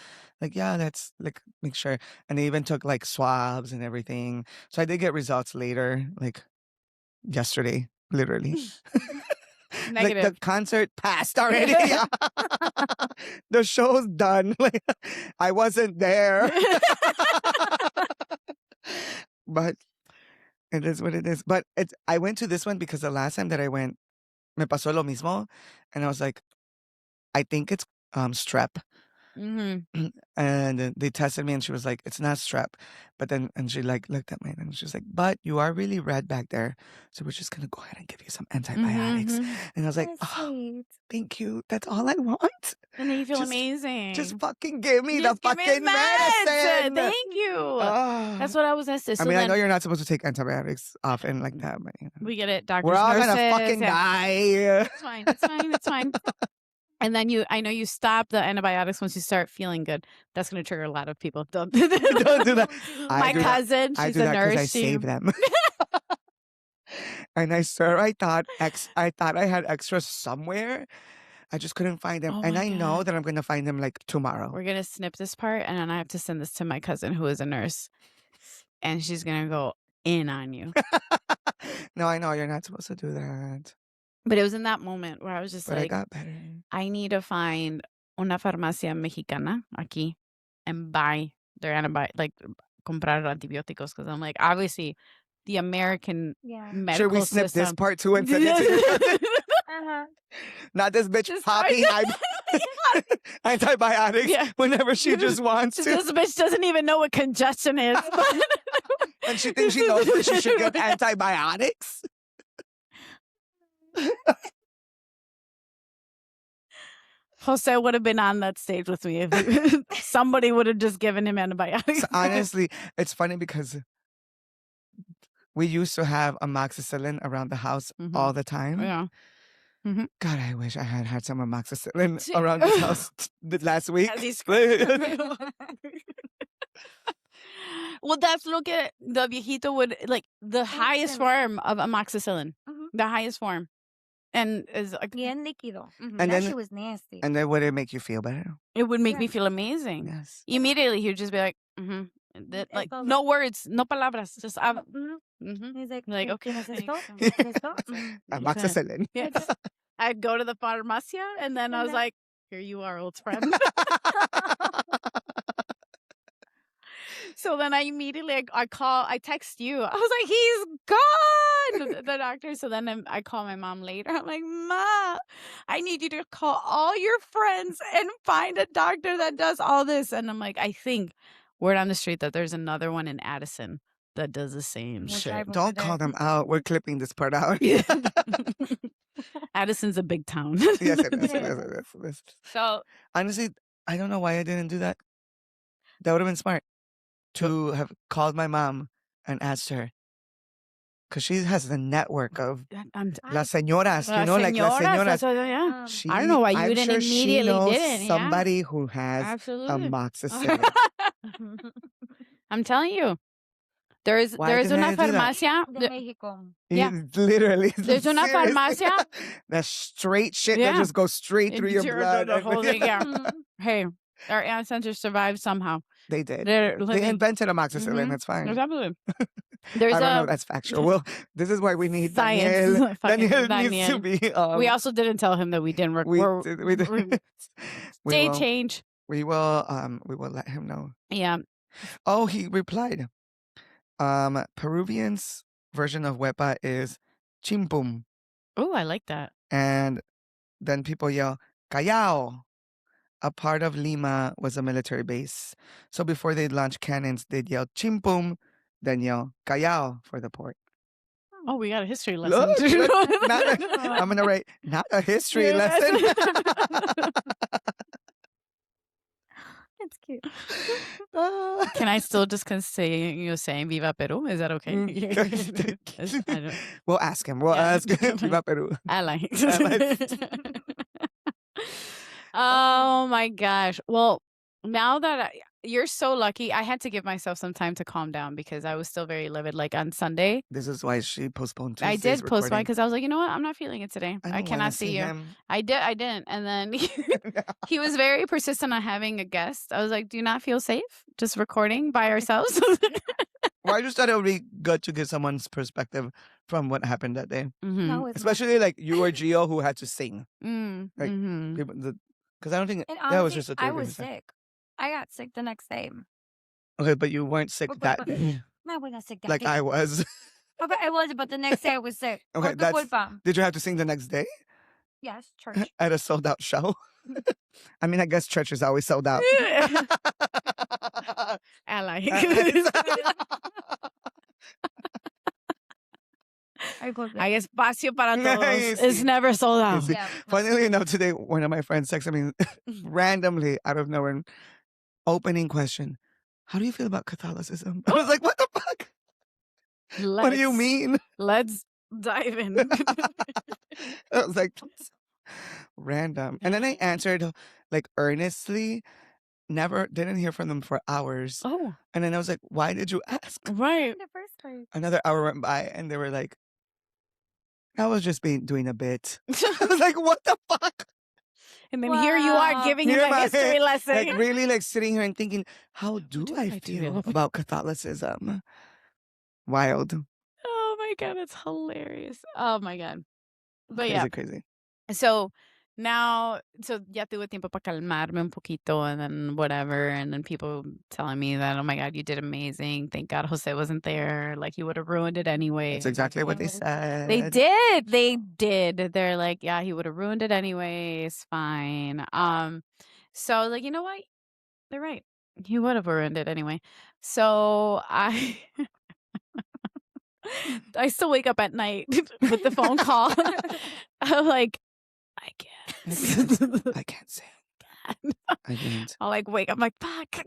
S1: yeah, let's like make sure." And they even took like swabs and everything. So I did get results later, like yesterday, literally. Like the
S2: Negative.
S1: concert passed already. Yeah. The show's done. Like I wasn't there. But it is what it is. But I went to this one because the last time that I went, me pasó lo mismo, and I was like, I think it's strep.
S2: Mm-hmm.
S1: And then they tested me and she was like, it's not strep. But then, and she like looked at me and she was like, but you are really red back there. So we're just going to go ahead and give you some antibiotics.
S2: Mm-hmm.
S1: And I was like,
S3: That's
S1: oh,
S3: sweet.
S1: thank you. That's all I want.
S2: And then you feel
S1: Just-
S2: amazing.
S1: Just fucking give me
S2: Just
S1: the
S2: give me
S1: fucking
S2: meds.
S1: medicine.
S2: Thank you.
S1: Ah.
S2: That's what I was gonna say. So
S1: I mean, I
S2: then
S1: know you're not supposed to take antibiotics often like that, but you know.
S2: we get it, doctors,
S1: We're all
S2: nurses.
S1: gonna fucking die.
S2: It's fine. It's fine. It's fine. And then I know you stop the antibiotics once you start feeling good. That's going to trigger a lot of people. Don't do that.
S1: Don't do that.
S2: My cousin,
S1: I
S2: she's
S1: do
S2: a
S1: that because
S2: nurse.
S1: I save them. And I thought I had extras somewhere. I just couldn't find them.
S2: Oh
S1: And
S2: my
S1: I know
S2: God.
S1: that I'm going to find them like tomorrow.
S2: We're going to snip this part and then I have to send this to my cousin who is a nurse. And she's going to go in on you.
S1: No, I know you're not supposed to do that.
S2: But it was in that moment where I was just
S1: But I
S2: like,
S1: got better.
S2: I need to find una farmacia mexicana aquí and buy their like comprar antibióticos. Because I'm like, obviously, the American medical
S1: Should we snip
S2: system.
S1: this part too and send it to your cousin? Not this bitch
S2: Just
S1: popping antibiotics whenever she just wants to.
S2: This bitch doesn't even know what congestion is.
S1: And she thinks she knows that she should get antibiotics.
S2: Jose would have been on that stage with me if somebody would have just given him antibiotics.
S1: So honestly, it's funny because we used to have amoxicillin around the house all the time.
S2: Yeah.
S1: God, I wish I had some amoxicillin around this house last week.
S2: Well, that's look at the viejito would like the highest form of amoxicillin, the highest form, and is like
S3: bien líquido.
S1: And
S3: That
S1: then
S3: shit was nasty.
S1: And then would it make you feel better?
S2: it would make me feel amazing.
S1: Yes.
S2: Immediately, he would just be like, like no words, no palabras, just
S3: He's
S2: like okay.
S3: ¿Tienes esto?
S2: thanks.
S3: ¿Tienes esto?
S1: Amoxicillin.
S2: Yeah. I'd go to the farmacia, and then I was like, "Here you are, old friend." So then I immediately I text you. I was like, he's gone, the doctor. So then I call my mom later. I'm like, Ma, I need you to call all your friends and find a doctor that does all this. And I'm like, I think word on the street that there's another one in Addison that does the same shit.
S1: Don't call them out. We're clipping this part out.
S2: Addison's a big town.
S1: Yes, it is.
S2: So
S1: honestly, I don't know why I didn't do that. That would have been smart to have called my mom and asked her. Because she has the network of las señoras, you know, like las señoras.
S2: Yeah. I don't know why you didn't immediately did it.
S1: Somebody who has amoxicillin.
S2: I'm telling you. There's una farmacia.
S3: De Mexico.
S2: Yeah.
S1: Literally.
S2: There's una farmacia.
S1: That straight shit that just goes straight through your blood.
S2: The whole thing, yeah. Hey, our ancestors survived somehow.
S1: They did.
S2: They
S1: invented amoxicillin. That's fine.
S2: Absolutely.
S1: I don't know if that's factual. Well, this is why we need
S2: science.
S1: Daniel needs to be.
S2: We also didn't tell him that we didn't work.
S1: We did.
S2: State change.
S1: We will let him know.
S2: Yeah.
S1: Oh, he replied. Peruvian's version of huepa is chimpum.
S2: Oh, I like that.
S1: And then people yell, Callao. A part of Lima was a military base. So before they'd launch cannons, they'd yell chimpum, then yell Callao for the port.
S2: Oh, we got a history lesson.
S1: Look, I'm going to write, not a history lesson.
S3: That's cute.
S2: Can I still just say Viva Peru? Is that okay?
S1: We'll ask him. We'll ask him. Viva Peru.
S2: I like. Oh my gosh. Well, Now that you're so lucky, I had to give myself some time to calm down because I was still very livid. Like on Sunday,
S1: This is why she postponed
S2: I
S1: Tuesday's
S2: did post mine
S1: recording.
S2: because I was like, you know what? I'm not feeling it today.
S1: I
S2: I
S1: don't want to
S2: cannot see
S1: see
S2: you.
S1: him.
S2: I didn't. And then he was very persistent on having a guest. I was like, do you not feel safe just recording by ourselves?
S1: Well, I just thought it would be good to get someone's perspective from what happened that day.
S3: No, it's not.
S1: Especially like you or Gio who had to sing.
S2: Mm,
S1: Like
S2: mhm.
S1: people, because I don't think
S3: And
S1: that was
S3: honestly,
S1: just a
S3: I
S1: three
S3: was sick. I got sick the next day.
S1: Okay, but you weren't sick that day.
S3: I wasn't sick that
S1: Like
S3: day.
S1: I was.
S3: But I was, but the next day I was sick.
S1: Okay,
S3: Por tu culpa.
S1: did you have to sing the next day
S3: Yes, church.
S1: at a sold out show? I mean, I guess church is always sold out.
S2: I like Hay espacio para todos. It's
S1: Sí.
S2: never sold out.
S1: Sí.
S3: Yeah.
S1: Funnily enough, today one of my friends texted me randomly out of nowhere, opening question: how do you feel about Catholicism? I was like, what the fuck? What do you mean?
S2: Let's dive in.
S1: I was like, random. And then I answered like earnestly, didn't hear from them for hours.
S2: Oh,
S1: And then I was like, why did you ask?
S2: right.
S3: The first place.
S1: Another hour went by and they were like, I was just doing a bit. I was like, what the fuck?
S2: And then here you are
S3: Wow.
S2: giving him
S1: Here
S2: a
S1: my
S2: history
S1: head,
S2: lesson.
S1: like really like sitting here and thinking, how do
S2: do
S1: I
S2: I
S1: feel
S2: feel?
S1: about Catholicism? Wild.
S2: Oh my God, it's hilarious. Oh my God. But yeah,
S1: Crazy.
S2: so now, so ya tuve tiempo para calmarme un poquito and then whatever. And then people telling me that, oh my God, you did amazing. Thank God Jose wasn't there. Like he would have ruined it anyway.
S1: That's exactly what they said.
S2: They did. They did. They're like, yeah, he would have ruined it anyway. It's fine. So I was like, you know what? They're right. He would have ruined it anyway. So I still wake up at night with the phone call. I'm like, I can't.
S1: I can't say. I didn't.
S2: I'll like wake up, I'm like, fuck.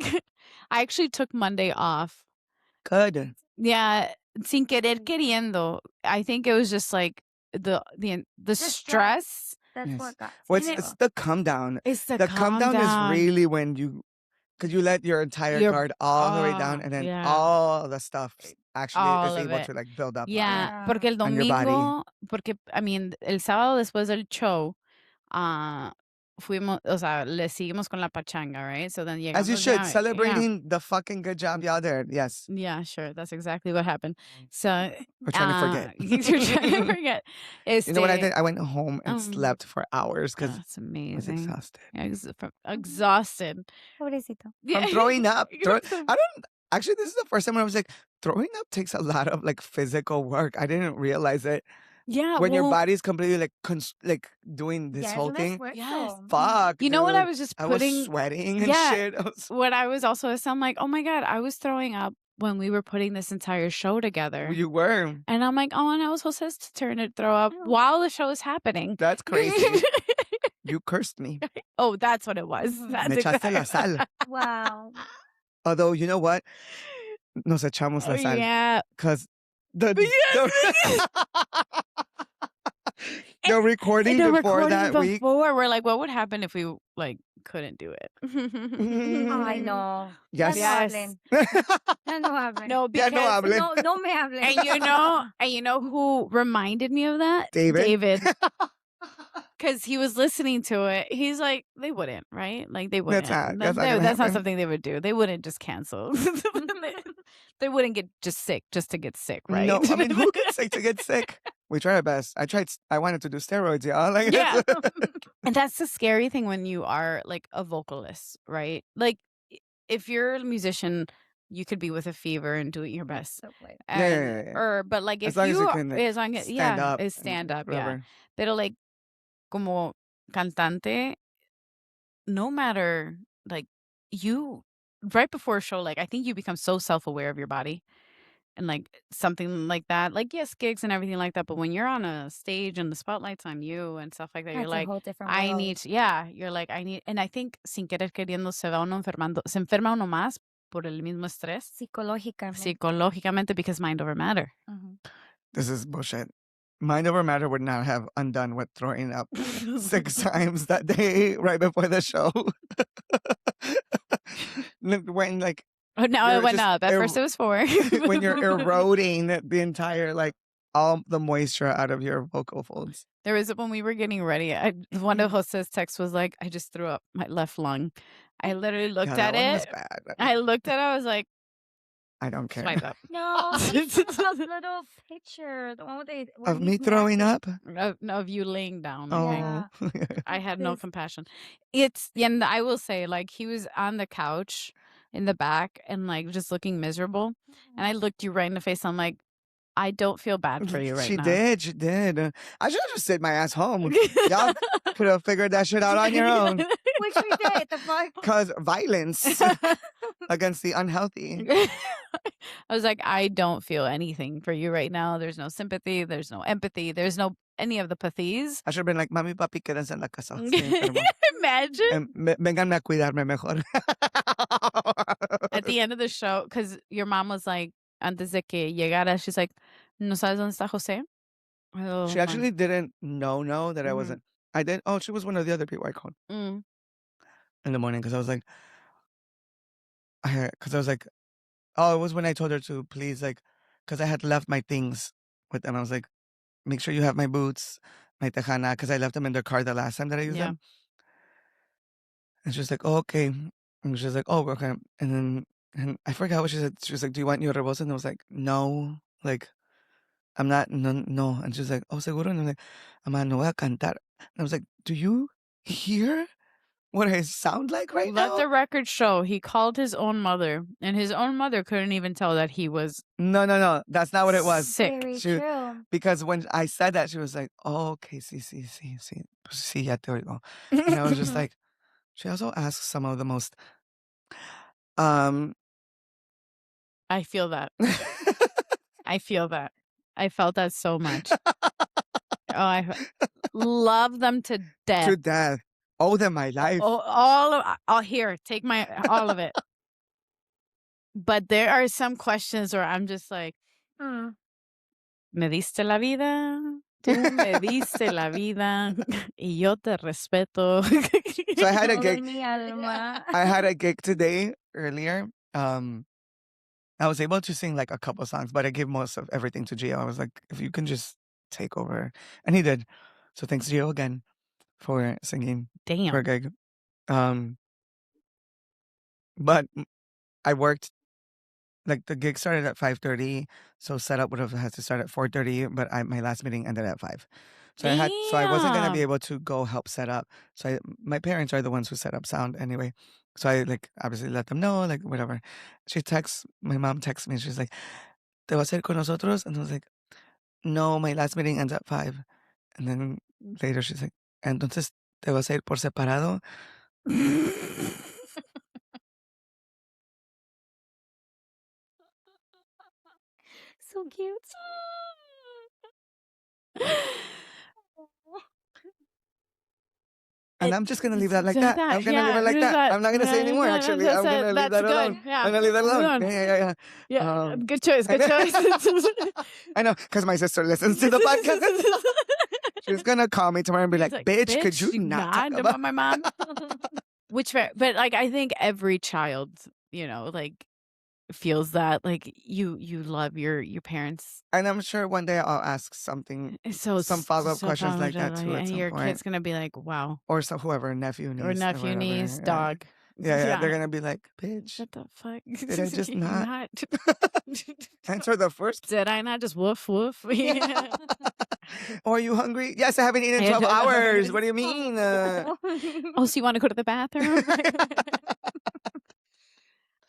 S2: I actually took Monday off.
S1: Good.
S2: Yeah, sin querer queriendo. I think it was just like the stress.
S3: That's
S1: Yes.
S3: what got.
S1: Well,
S2: And
S1: it's the come down.
S2: It's the
S1: come down is really when because you let your entire guard all the way down, and then
S2: yeah.
S1: all the stuff actually
S2: All
S1: is
S2: of
S1: able
S2: it.
S1: to like build up.
S2: Yeah, porque el
S1: on your body.
S2: domingo, porque, I mean, el sábado después del show, fuimos, o sea, le seguimos con la pachanga, right? So then
S1: As you
S2: llegamos
S1: should,
S2: ya,
S1: celebrating the fucking good job y'all did. Yes.
S2: yeah, sure. That's exactly what happened. So
S1: We're trying to forget.
S2: you're trying to forget.
S1: You know what I did? I went home and
S2: um,
S1: slept for hours because
S2: That's
S1: I was
S2: amazing.
S1: exhausted.
S2: Yeah, exhausted.
S3: Pobrecito.
S1: From throwing up.
S2: You're
S1: Actually, this is the first time when I was like, throwing up takes a lot of like physical work. I didn't realize it.
S2: Yeah,
S1: When your
S2: well,
S1: body's completely like doing this
S3: Yeah,
S1: whole
S3: es un
S1: thing.
S3: esfuerzo.
S2: Yes.
S1: Fuck.
S2: you know what I
S1: dude.
S2: was just
S1: I was
S2: putting.
S1: sweating and
S2: Yeah.
S1: shit.
S2: What I was also, I'm like, oh my God, I was throwing up when we were putting this entire show together.
S1: You were.
S2: And I'm like, oh, and I was Jose's turn to throw up
S3: Oh.
S2: while the show is happening.
S1: That's crazy. You cursed me.
S2: Oh, that's what it was.
S3: Mhm.
S2: That's
S1: Me echaste la
S2: exactly.
S1: sal.
S3: Wow.
S1: Although, you know what? Nos echamos la sal.
S2: Yeah.
S1: Because the recording
S2: The
S1: before
S2: recording
S1: that week.
S2: before, we're like, what would happen if we like couldn't do it?
S3: Ay, no.
S1: Yes.
S3: Ya
S2: Yes.
S3: no hablen. Ya no hablen.
S2: No,
S1: Ya
S2: because
S1: no hablen.
S3: No, no me hablen.
S2: and you know who reminded me of that?
S1: David.
S2: Because he was listening to it. He's like, they wouldn't, right? Like they wouldn't.
S1: That's not gonna
S2: That's not
S1: happen.
S2: something they would do. They wouldn't just cancel. They wouldn't get just sick just to get sick, right?
S1: No, I mean, who gets sick to get sick? We try our best. I wanted to do steroids, y'all. Like,
S2: Yeah. And that's the scary thing when you are like a vocalist, right? Like if you're a musician, you could be with a fever and doing your best.
S3: So late.
S1: Yeah.
S2: Or but like if
S1: As long as you
S2: are-
S1: can, like,
S2: as long as
S1: stand up.
S2: is stand up, yeah.
S1: Whatever.
S2: Pero like como cantante, no matter like you right before a show, like I think you become so self-aware of your body and like something like that. Like yes, gigs and everything like that, but when you're on a stage and the spotlight's on you and stuff like that, you're
S3: That's
S2: like
S3: a whole different
S2: I
S3: world.
S2: need you're like I need, and I think sin querer queriendo se enferma uno más por el mismo estrés
S3: Psicológicamente.
S2: psicológicamente because mind over matter.
S3: Mhm.
S1: This is bullshit. Mind over matter would not have undone what throwing up 6 times that day right before the show. when like
S2: Oh, now
S1: you're
S2: it went
S1: just
S2: up. At first it was 4.
S1: when you're eroding the entire like all the moisture out of your vocal folds.
S2: There was when we were getting ready, one of Jose's texts was like, "I just threw up my left lung." I literally
S1: Yeah,
S2: looked
S1: that
S2: at
S1: one was
S2: it.
S1: bad.
S2: I looked at it. I was like,
S1: I don't care.
S2: "Swipe up."
S3: No, he sent a little picture. The one with when
S1: Of
S3: he's
S1: me throwing
S3: napping.
S1: up?
S2: No, of you laying down. Okay,
S1: Oh.
S3: Yeah.
S2: I had no
S3: This-
S2: compassion. And I will say, like, he was on the couch in the back and like just looking miserable, and I looked you right in the face. I'm like, I don't feel bad for you right
S1: She
S2: now.
S1: did. She did. I should have just sit my ass home. Y'all could have figured that shit out on your own.
S3: Which we did. The fuck.
S1: Because violence against the unhealthy.
S2: I was like, I don't feel anything for you right now. There's no sympathy. There's no empathy. There's no any of the pathies.
S1: I should have been like, mami, papi, quédense en la casa. Estoy enfermo.
S2: Imagine
S1: Vénganme a cuidarme mejor.
S2: at the end of the show, because your mom was like, antes de que llegara, she's like, ¿No sabes dónde está Jose? Oh,
S1: She actually didn't know that I
S2: Mhm.
S1: wasn't. I did. Oh, she was one of the other people I called
S2: Mm.
S1: in the morning because I was like, oh, it was when I told her to please, like, because I had left my things with them. I was like, make sure you have my boots, my tejana, because I left them in their car the last time that I used
S2: Yeah.
S1: them. And she was like, oh, okay. And she was like, oh, okay. And I forgot what she said. She was like, do you want your rebozo? And I was like, no, like, I'm not, no. And she was like, oh, seguro. And I'm like, Ama, no voy a cantar. And I was like, do you hear what I sound like right
S2: Let
S1: now?
S2: the record show he called his own mother, and his own mother couldn't even tell that he was
S1: No. That's not what it was.
S2: sick.
S3: Very
S1: She-
S3: true.
S1: Because when I said that, she was like, oh, okay, sí. Pues sí, ya te oigo. And I was just like, she also asks some of the most,
S2: I feel that. I feel that. I felt that so much. Oh, I love them to death.
S1: to death. Owe them my life.
S2: All here, take all of it. But there are some questions where I'm just like,
S3: Mm.
S2: me diste la vida, tú me diste la vida, y yo te respeto.
S1: So I had a
S3: Todo
S1: gig.
S3: mi alma.
S1: I had a gig today earlier. I was able to sing like a couple songs, but I gave most of everything to Gio. I was like, if you can just take over. And he did. So thanks, Gio, again for singing for a
S2: Damn.
S1: gig. But I worked, like the gig started at 5:30, so setup would have had to start at 4:30, but my last meeting ended at 5. So I wasn't gonna be
S2: Damn.
S1: able to go help set up. So my parents are the ones who set up sound anyway. So I like obviously let them know, like whatever. My mom texts me, she's like, ¿Te vas a ir con nosotros? And I was like, no, my last meeting ends at 5. And then later she's like, entonces, ¿te vas a ir por separado?
S3: So cute.
S1: And I'm just gonna leave that like that. I'm gonna leave it like that. I'm not gonna say anymore, actually. I'm gonna leave that alone.
S2: Yeah.
S1: I'm gonna leave that alone. Yeah.
S2: Yeah, good choice. Good choice.
S1: I know, because my sister listens to the podcast. She's gonna call me tomorrow and be like, bitch, could you not talk about
S2: my mom? But like, I think every child, like feels that like you love your parents.
S1: And I'm sure one day I'll ask some follow-up questions like that too at
S2: and
S1: some
S2: your
S1: point.
S2: kid's gonna be like, wow.
S1: Or whoever, nephew, niece.
S2: Or nephew,
S1: whatever.
S2: niece,
S1: Yeah.
S2: dog.
S1: Yeah, they're gonna be like, bitch,
S2: Shut the fuck.
S1: did I just not
S2: not?
S1: answer the first?
S2: Did I not just woof woof? Yeah.
S1: Or are you hungry? Yes, I haven't eaten in 12 hours. What do you mean?
S2: Oh, so you want to go to the bathroom?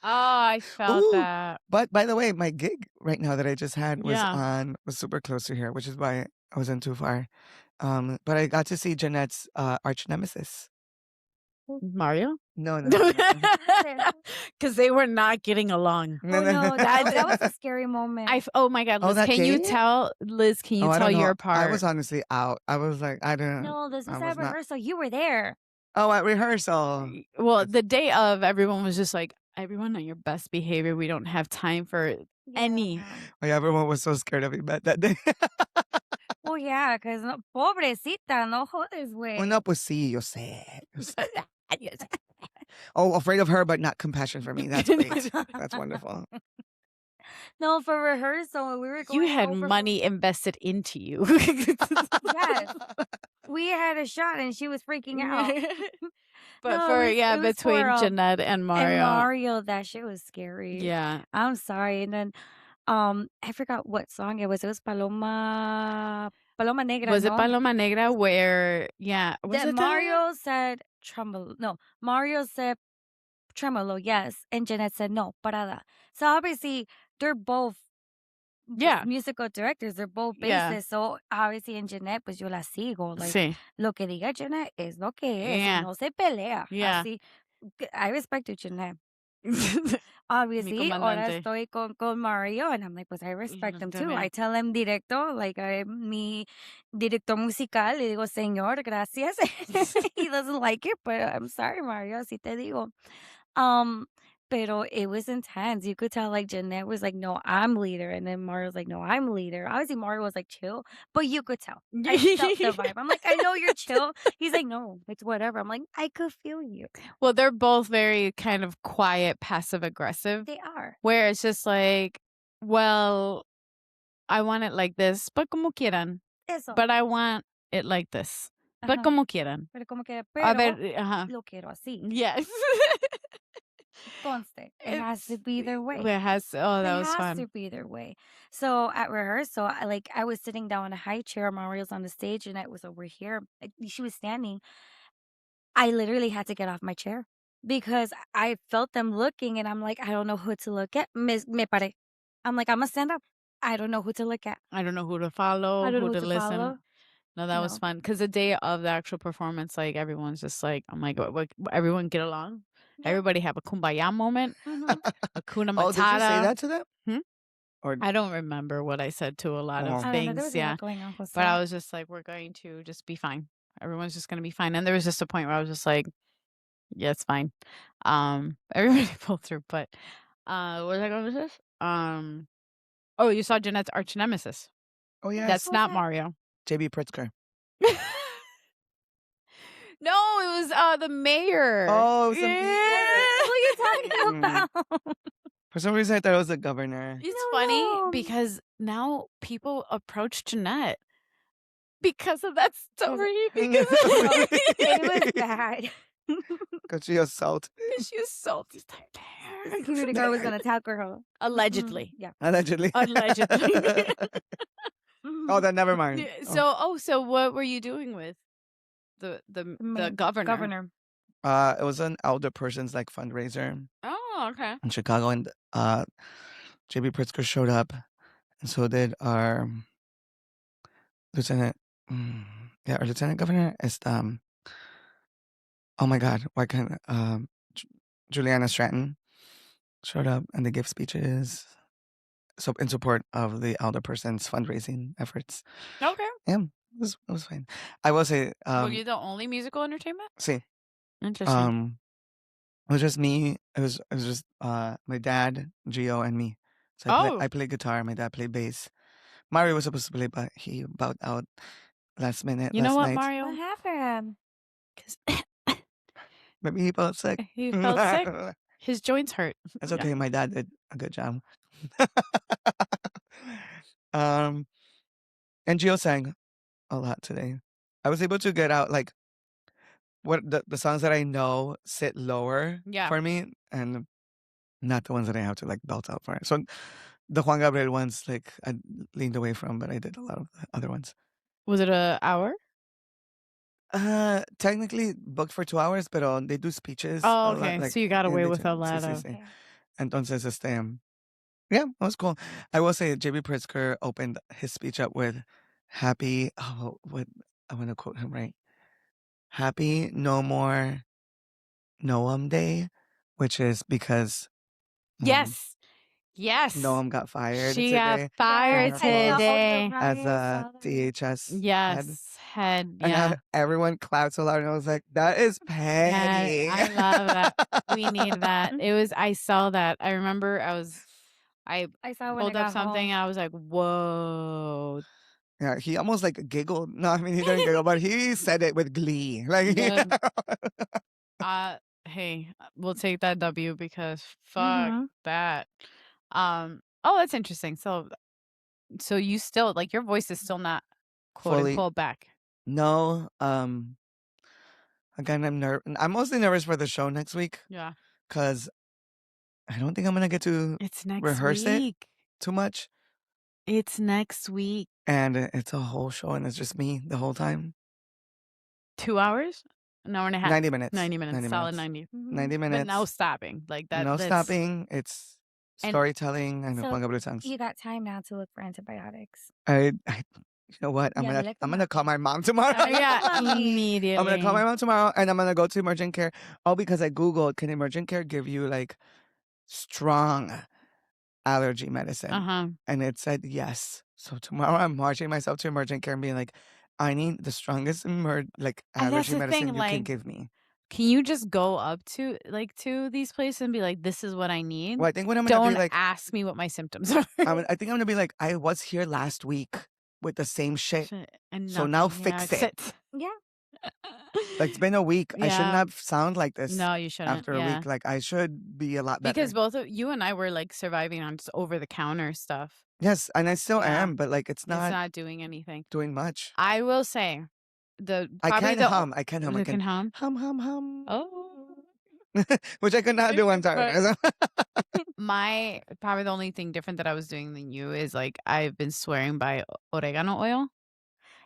S2: Oh, I felt that.
S1: But by the way, my gig right now that I just had was
S2: Yeah.
S1: was super close to here, which is why I wasn't too far. But I got to see Jeanette's arch nemesis.
S2: Mario?
S1: No.
S2: Because they were not getting along.
S3: Oh, no, that was a scary moment.
S2: Oh my God,
S1: Oh,
S2: Liz,
S1: that
S2: can you
S1: day?
S2: tell? Liz, can you
S1: I
S2: tell
S1: don't know.
S2: your part?
S1: I was honestly out. I was like, I don't know.
S3: No, this was
S1: I
S3: at
S1: was not-
S3: rehearsal. You were there.
S1: Oh, at rehearsal.
S2: Well, the day of, everyone was just like, everyone on your best behavior. We don't have time for any.
S1: Oh, yeah, everyone was so scared of Ibet that day.
S3: Well, yeah, because pobrecita, no jodes, güey.
S1: Well, no, pues sí, yo sé. Oh, afraid of her, but not compassion for me. That's great. That's wonderful.
S3: No, for rehearsal, when we were
S2: You
S3: going
S2: had
S3: over
S2: money invested into you.
S3: Yes. We had a shot and she was freaking out.
S2: But
S3: No,
S2: for
S3: it was
S2: between
S3: for
S2: Jeanette and Mario.
S3: Mario, that shit was scary.
S2: Yeah.
S3: I'm sorry. And then I forgot what song it was. It was Paloma Negra,
S2: Was it
S3: no?
S2: Paloma Negra where was
S3: That
S2: it that?
S3: Mario said tremolo. No, Mario said tremolo, yes. And Jeanette said no, parada. So obviously they're both
S2: Yeah.
S3: musical directors, they're both
S2: Yeah.
S3: bases. So obviously en Jeanette, pues yo la sigo. Like
S2: Sí.
S3: lo que diga Jeanette es lo que es.
S2: Yeah.
S3: Y no se pelea.
S2: Yeah.
S3: Así. I respect you, Jeanette.
S2: Mi
S3: Obviously, ahora
S2: comandante.
S3: estoy con Mario, and I'm like, pues I respect him too. I
S2: También.
S3: tell him directo, like mi director musical, le digo, señor, gracias. He doesn't like it, but I'm sorry, Mario, así te digo. Pero it was intense. You could tell, like, Jeanette was like, no, I'm leader. And then Mario's like, no, I'm leader. Obviously, Mario was like, chill, but you could tell. I felt the vibe. I'm like, I know you're chill. He's like, no, it's whatever. I'm like, I could feel you.
S2: Well, they're both very kind of quiet, passive aggressive.
S3: They are.
S2: Where it's just like, well, I want it like this, but como quieran.
S3: Eso.
S2: But I want it like this, but
S3: Ajá.
S2: como quieran.
S3: Pero como que,
S2: A
S3: pero
S2: ver, ajá.
S3: lo quiero así.
S2: Yes.
S3: Conste. It has to be their way.
S2: It has. Oh, that
S3: It
S2: was
S3: has
S2: fun.
S3: to be their way. So at rehearsal, I was sitting down in a high chair. Mario's on the stage, and I was over here. She was standing. I literally had to get off my chair because I felt them looking, and I'm like, I don't know who to look at. Me paré. I'm like, I'm gonna stand up. I don't know who to look at.
S2: I don't know who to follow,
S3: I don't know
S2: who
S3: who
S2: to
S3: to
S2: listen.
S3: follow.
S2: No, that was fun because the day of the actual performance, like everyone's just like, "Oh my god, everyone get along."
S3: Yeah.
S2: Everybody have a kumbaya moment, Hakuna Matata.
S1: Oh, did you say that to them? Or
S2: I don't remember what I said to a lot of
S3: I don't know. There
S2: things.
S3: was a lot going on, Jose.
S2: But I was just like, we're going to just be fine. Everyone's just going to be fine. And there was just a point where I was just like, yeah, it's fine. Everybody pulled through. But what was I going with this? Oh, you saw Jeanette's arch nemesis.
S1: oh yeah,
S2: That's
S3: Who's
S2: not
S3: that?
S2: Mario.
S1: JB Pritzker.
S2: No, it was the mayor.
S1: Oh,
S2: yeah.
S3: Who are you talking about?
S1: For some reason, I thought it was the governor.
S2: It's
S3: No,
S2: funny
S3: no.
S2: because now people approach Jeanette because of that story. Because
S3: It was bad.
S1: Because she assaulted.
S2: she was salty.
S3: Security guard was gonna tackle her.
S2: Allegedly.
S3: Yeah.
S1: Allegedly.
S2: Allegedly.
S1: Oh, then never mind.
S2: Yeah, so what were you doing with the governor?
S3: Governor.
S1: It was an elder person's like fundraiser
S2: Oh, okay.
S1: in Chicago, and JB Pritzker showed up, and so did our lieutenant. Our lieutenant governor is oh my god, why can't Juliana Stratton showed up, and they gave speeches so in support of the elder person's fundraising efforts.
S2: Okay.
S1: Yeah, it was fine. I will say,
S2: Were you the only musical entertainment?
S1: see,
S2: Interesting.
S1: it was just me. It was just my dad, Gio, and me. So I played guitar. My dad played bass. Mario was supposed to play, but he bowed out last minute.
S2: You know what,
S1: night.
S2: Mario?
S3: What happened?
S1: Maybe he felt sick.
S2: He felt sick. His joints hurt.
S1: That's okay. My dad did a good job. And Gio sang a lot today. I was able to get out like what the songs that I know sit lower for me, and not the ones that I have to like belt out for. So the Juan Gabriel ones, like I leaned away from, but I did a lot of the other ones.
S2: Was it an hour?
S1: Technically booked for 2 hours, but they do speeches.
S2: Oh, okay. So you got away with a lot
S1: sí,
S2: of.
S1: sí. Entonces, yeah, it was cool. I will say JB Pritzker opened his speech up with happy. Oh, what I want to quote him right. Happy No More Noam Day, which is because
S2: Yes.
S1: Noam got fired.
S2: She
S1: today.
S2: got fired today
S1: As a DHS
S2: head.
S1: And
S2: Yeah.
S1: everyone clapped so loud, and I was like, that is petty.
S2: I love that. We need that. I saw that. I remember I
S3: saw when
S2: pulled
S3: I
S2: up
S3: got
S2: something.
S3: home.
S2: I was like, whoa.
S1: Yeah, he almost like giggled. No, I mean, he didn't giggle, but he said it with glee. Like,
S2: Hey, we'll take that W because fuck
S3: Mhm.
S2: that. Oh, that's interesting. So you still like your voice is still not quote
S1: Fully.
S2: unquote back.
S1: No. Again, I'm mostly nervous for the show next week
S2: Yeah.
S1: because I don't think I'm gonna get to
S2: It's next
S1: rehearse it
S2: week.
S1: too much.
S2: It's next week.
S1: And it's a whole show and it's just me the whole time.
S2: 2 hours? An hour and a half.
S1: 90 minutes.
S2: 90 minutes.
S1: 90
S2: Solid
S1: minutes.
S2: 90.
S1: 90
S2: But no
S1: minutes.
S2: stopping. Like
S1: No
S2: that's
S1: stopping. It's
S2: and
S1: storytelling and
S3: So
S1: Juan Gabriel songs.
S3: you got time now to look for antibiotics.
S1: You know what?
S3: Yeah, dile
S1: I'm
S3: como
S1: gonna call my mom tomorrow.
S2: yeah,
S3: Mommy.
S1: I'm gonna call my
S2: immediately.
S1: mom tomorrow and I'm gonna go to emergent care. Oh, because I Googled, can emergent care give you like strong allergy medicine?
S2: Uh-huh.
S1: And it said yes. So tomorrow I'm marching myself to emergent care and being like, I need the strongest like
S2: And that's
S1: allergy
S2: the thing,
S1: medicine you can
S2: like,
S1: give me.
S2: can you just go up to these places and be like, this is what I need?
S1: Well, I think what I'm gonna be
S2: Don't
S1: like,
S2: ask me what my symptoms are.
S1: I think I'm gonna be like, I was here last week with the same shit.
S2: Shit, and
S1: So now
S2: nothing. Yeah,
S1: fix it.
S3: Yeah.
S1: Like it's been a week. I shouldn't
S2: Yeah.
S1: have sound like this
S2: No, you shouldn't.
S1: after a
S2: Yeah.
S1: week. Like I should be a lot better.
S2: Because both of you and I were like surviving on just over the counter stuff.
S1: Yes, and I still
S2: Yeah.
S1: am, but like it's
S2: It's
S1: not
S2: not doing anything.
S1: doing much.
S2: I will say
S1: I
S2: probably
S1: can
S2: the
S1: hum. I can hum. I
S2: you
S1: can
S2: can hum.
S1: hum hum hum.
S2: Oh.
S1: Which I could not do on Saturday.
S2: Probably the only thing different that I was doing than you is like I've been swearing by oregano oil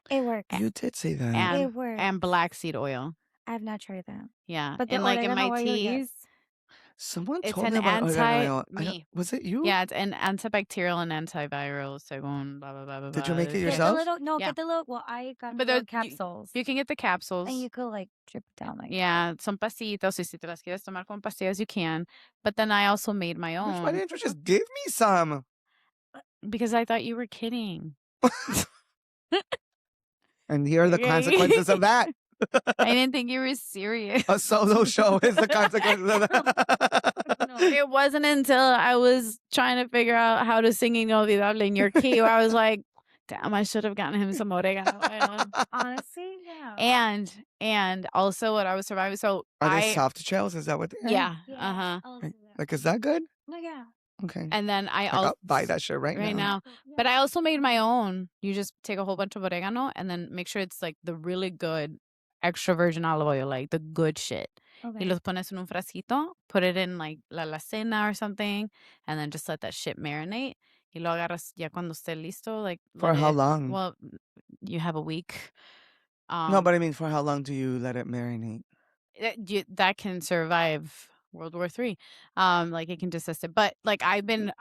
S3: It works.
S1: You did say that.
S2: and
S3: It works.
S2: and black seed oil.
S3: I've not tried that.
S2: Yeah.
S3: But the
S2: and like in
S3: oregano
S2: my
S3: oil, yes.
S2: teas,
S1: Someone
S2: it's
S1: told
S2: an
S1: me about oregano oil.
S2: me.
S1: Was it you?
S2: Yeah, it's an antibacterial and antiviral, según blah blah blah blah.
S1: Did you make it
S2: blah.
S3: Get the
S1: yourself?
S3: little no,
S2: Yeah.
S3: get the little well, I got the
S2: But
S3: little
S2: there-
S3: capsules.
S2: You can get the capsules.
S3: And you could like drip it down like
S2: Yeah, son pasitos. Y si te las quieres tomar con pastillas, you can. But then I also made my
S1: Bitch, why
S2: own
S1: didn't you just give me some?
S2: because I thought you were kidding.
S1: And here are the consequences of that.
S2: I didn't think you were serious.
S1: A solo show is the consequences of that.
S2: No, it wasn't until I was trying to figure out how to sing Inolvidable in your key where I was like, damn, I should have gotten him some oregano oil.
S3: honestly, yeah.
S2: And also what I was surviving. So
S1: Are they soft shells? Is that what they are?
S2: yeah,
S3: Yeah. I'll do that.
S1: Like, is that good?
S3: No, yeah.
S1: Okay.
S2: And then I
S1: Like,
S2: also
S1: I'll buy that shit right now.
S2: But I also made my own. You just take a whole bunch of oregano and then make sure it's like the really good extra virgin olive oil, like the good shit. Y
S3: Okay.
S2: los pones en un frasquito, put it in like la alacena or something, and then just let that shit marinate. Y lo agarras ya cuando esté listo, like
S1: For
S2: let
S1: how
S2: it-
S1: long?
S2: Well, you have a week.
S1: No, but I mean, for how long do you let it marinate?
S2: That can survive World War III. Like it can desist it. But like I've been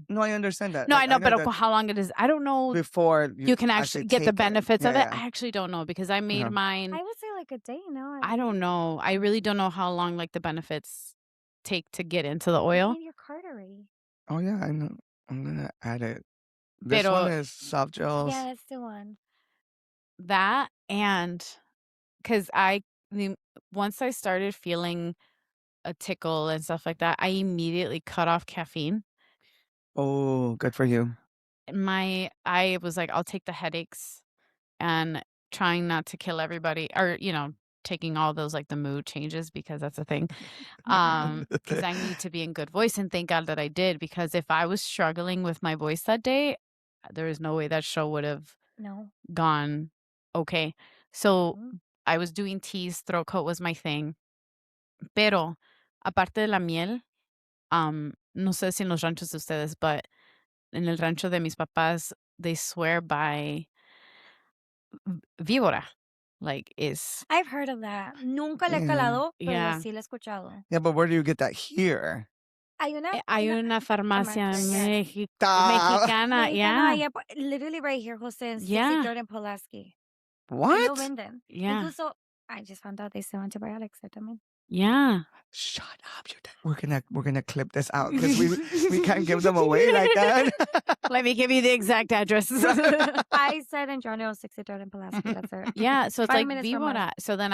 S1: No, I understand that.
S2: No,
S1: Like,
S2: I know, but
S1: that
S2: how long it is. I don't know.
S1: before
S2: You can actually get the
S1: take it.
S2: benefits of
S1: Yeah,
S2: it.
S1: yeah.
S2: I actually don't know because I made
S1: No.
S2: mine.
S3: I would say like a day, no.
S2: I don't know. I really don't know how long like the benefits take to get into the oil.
S3: In your cartery.
S1: Oh yeah, I know. I'm gonna add it. This
S2: Pero-
S1: one is soft gels.
S3: Yeah, that's the one.
S2: That and because once I started feeling a tickle and stuff like that, I immediately cut off caffeine.
S1: Oh, good for you.
S2: I was like, I'll take the headaches and trying not to kill everybody or, taking all those like the mood changes because that's a thing. Because I need to be in good voice and thank God that I did because if I was struggling with my voice that day, there is no way that show would have
S3: No.
S2: gone okay. So
S3: Mhm.
S2: I was doing teas, throat coat was my thing. Pero aparte de la miel, no sé si en los ranchos de ustedes, but en el rancho de mis papás, they swear by víbora. Like is
S3: I've heard of that. Nunca le he
S1: Yeah.
S3: calado, pero
S2: Yeah.
S3: sí le he escuchado.
S1: Yeah, but where do you get that here?
S3: Hay una
S2: hay una farmacia
S3: farmacia, yes.
S2: mexicana,
S3: Mexicana,
S2: yeah.
S3: allá literally right here, Jose, in
S2: Yeah.
S3: 63rd and Pulaski. Ahí lo
S1: What?
S3: venden.
S2: Yeah.
S3: Incluso, I just found out they sell antibiotics there también.
S2: Yeah.
S1: Shut up! We're gonna clip this out because we can't give them away like that.
S2: Let me give you the exact address.
S3: I said in Johnny 63rd and Pulaski. That's it.
S2: Yeah, so it's
S3: 5
S2: like
S3: minutes from us.
S2: víbora. So then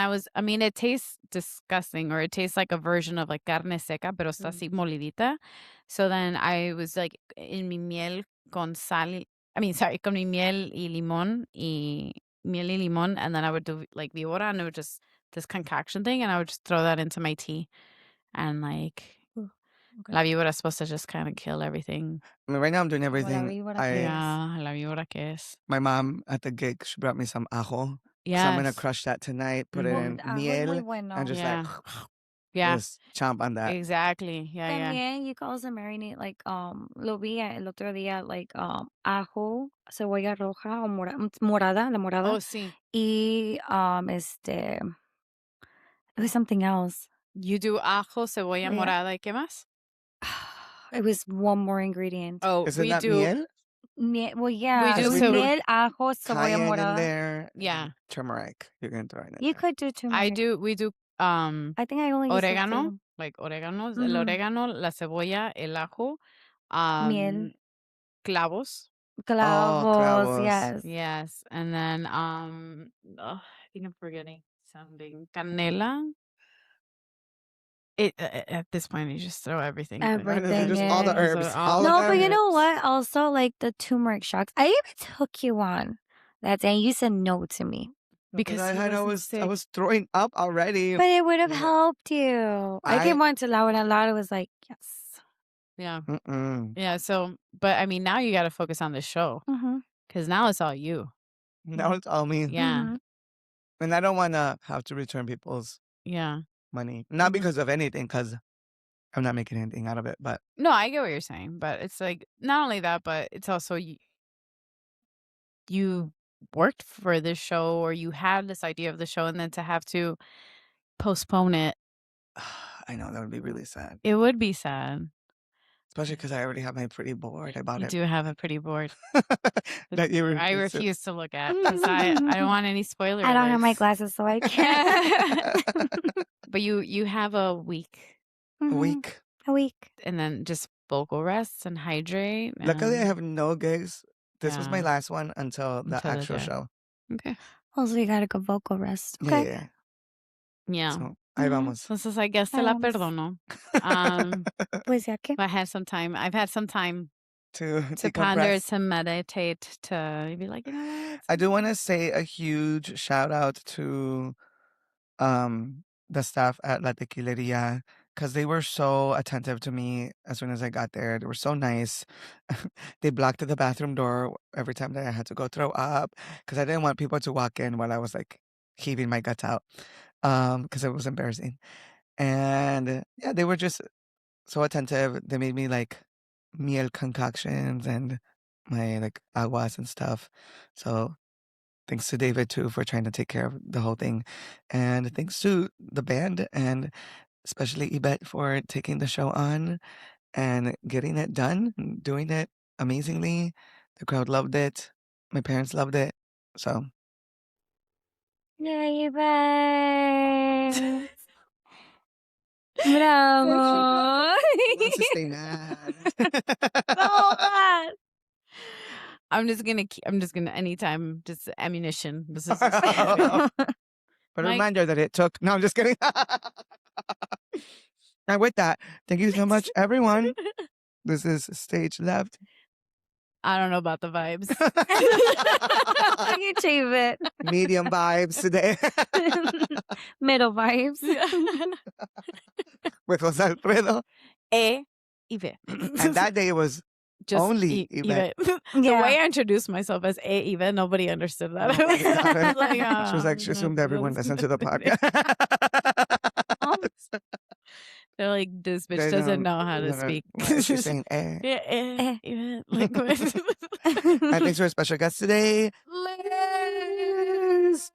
S2: it tastes disgusting or it tastes like a version of like carne seca, pero está así molidita. So then I was like en mi miel con sal, con mi miel y limón and then I would do like víbora and it would just this concoction thing, and I would just throw that into my tea, and like
S3: Ooh, okay.
S2: la víbora is supposed to just kind of kill everything.
S1: I mean, right now I'm doing
S3: Como la
S1: everything.
S3: víbora que es.
S2: Yeah, la víbora que es.
S1: My mom at the gig, she brought me some ajo. So I'm gonna
S2: Yes.
S1: crush that tonight, put it
S3: Oh,
S1: in
S3: ajo es muy
S1: miel,
S3: bueno.
S1: and just
S2: Yeah.
S1: like
S2: Yeah,
S1: just chomp on that.
S2: exactly. Yeah, yeah.
S3: También you can also marinate like lo vi el otro día like ajo, cebolla roja o morada, la morada
S2: Oh, sí.
S3: y it was something else.
S2: You do ajo, cebolla
S3: Yeah.
S2: morada, ¿y qué más?
S3: It was one more ingredient.
S2: Oh,
S1: Is it
S2: we
S1: not
S2: do.
S1: miel?
S3: Well, yeah,
S2: do
S3: it was
S1: we threw
S3: miel, ajo, cebolla
S1: Cayenne in
S3: morada.
S1: there.
S2: Yeah.
S1: And turmeric. You're gonna throw it in
S3: You
S1: there.
S3: could do turmeric.
S2: We do
S3: I think I only used the
S2: oregano,
S3: two.
S2: like oreganos, el
S3: Mhm.
S2: orégano, la cebolla, el ajo,
S3: Miel,
S2: clavos.
S1: Oh,
S3: clavos,
S1: clavos.
S3: yes.
S2: Yes, and then I think I'm forgetting something. Canela. At this point, you just throw everything. in.
S3: Everything
S1: Just all the
S3: in.
S1: herbs.
S2: So
S1: All
S3: No,
S1: the
S3: but you know
S1: herbs.
S3: what? Also, like the turmeric shocks. I even took you on that day. You said no to me.
S2: because
S1: I
S2: he
S1: had
S2: wasn't
S1: I
S2: sick.
S1: was throwing up already.
S3: But it would have
S1: Yeah.
S3: helped you. I came on to Laura and Laura was like, yes.
S2: Yeah,
S1: Mm-mm.
S2: yeah. So, but I mean, now you got to focus on the show
S3: Mm-hmm.
S2: because now it's all you.
S1: Now it's all me.
S2: Yeah,
S3: Mm-hmm.
S1: And I don't want to have to return people's
S2: yeah.
S1: money. Not
S2: Mhm.
S1: because of anything, because I'm not making anything out of it. But
S2: No, I get what you're saying, but it's like not only that, but it's also you worked for this show or you had this idea of the show, and then to have to postpone it,
S1: I know that would be really sad.
S2: it would be sad.
S1: Especially because I already have my pretty board. I bought
S2: You
S1: it.
S2: do have a pretty board
S1: That you
S2: I
S1: refuse to-
S2: refuse to look at because I don't want any spoiler
S3: I don't have my
S2: alerts.
S3: glasses, so I can't.
S2: But you have a week,
S1: A
S3: Mhm.
S1: week.
S3: A week.
S2: and then just vocal rests and hydrate.
S1: Luckily, I
S2: and-
S1: have no gigs. This was my
S2: Yeah.
S1: last one until the
S2: Until the
S1: actual
S2: day.
S1: show.
S2: Okay.
S3: Also, you gotta go vocal rest.
S1: Yeah,
S3: Okay.
S1: yeah.
S2: Yeah.
S1: So, ahí vamos.
S2: Entonces, I guess te la
S3: Vamos.
S2: perdono.
S3: Pues ya que.
S2: I had some time. I've had some time
S1: To
S2: to ponder,
S1: decompress.
S2: to meditate, to be like, you know what?
S1: I do want to say a huge shout out to the staff at La Tequileria because they were so attentive to me as soon as I got there. They were so nice. They blocked the bathroom door every time that I had to go throw up because I didn't want people to walk in while I was like heaving my guts out because it was embarrassing. And yeah, they were just so attentive. They made me like miel concoctions and my like aguas and stuff. So thanks to David too for trying to take care of the whole thing. And thanks to the band and especially Ibet for taking the show on and getting it done, and doing it amazingly. The crowd loved it. My parents loved it. So
S3: Yay, bye. Bravo.
S1: who wants to stay mad?
S3: So bad.
S2: I'm just gonna anytime, just ammunition. This is
S1: But a
S2: Mike-
S1: reminder that it took. No, I'm just kidding. And with that, thank you so much, everyone. This is Stage Left.
S2: I don't know about the vibes.
S3: You achieve it.
S1: Medium vibes today
S3: Middle vibes.
S1: with Jose Alfredo.
S2: Ibet.
S1: And that day was
S2: Just
S1: only Ibet.
S2: The
S3: Yeah.
S2: way I introduced myself as Ibet, nobody understood that.
S1: Nobody got it.
S2: Like,
S1: She was like, she assumed everyone listened to the podcast.
S2: They're like, this bitch
S1: They
S2: doesn't
S1: don't-
S2: know how to
S1: no, no,
S2: speak.
S1: why is she saying eh?
S2: Yeah, Ibet. Like, what?
S1: And thanks to our special guest today, Liz.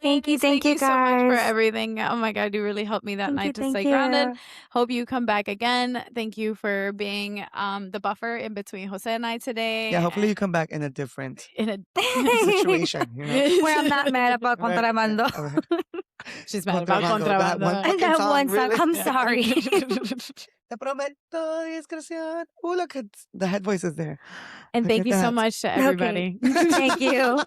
S3: Thank you
S2: so much for
S3: guys.
S2: everything. Oh my God, you really helped me that
S3: Thank
S2: night
S3: you,
S2: to
S3: thank
S2: stay
S3: you.
S2: grounded. Hope you come back again. Thank you for being the buffer in between Jose and I today.
S1: Yeah, hopefully you come back in a different
S2: in a
S1: situation. You know?
S3: Where I'm not mad about contrabando.
S2: She's mad about
S1: Contrabando, that one
S2: contrabando.
S1: fucking
S3: That
S1: song,
S3: one song.
S1: really?
S3: I'm
S2: Yeah.
S3: sorry.
S1: Te prometo, desgraciado. Oh, look at the head voice is there.
S2: And
S1: Look
S2: thank
S1: at
S2: you so
S1: that.
S2: much to everybody.
S3: Thank you.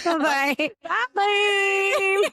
S3: Bye.
S2: Bye.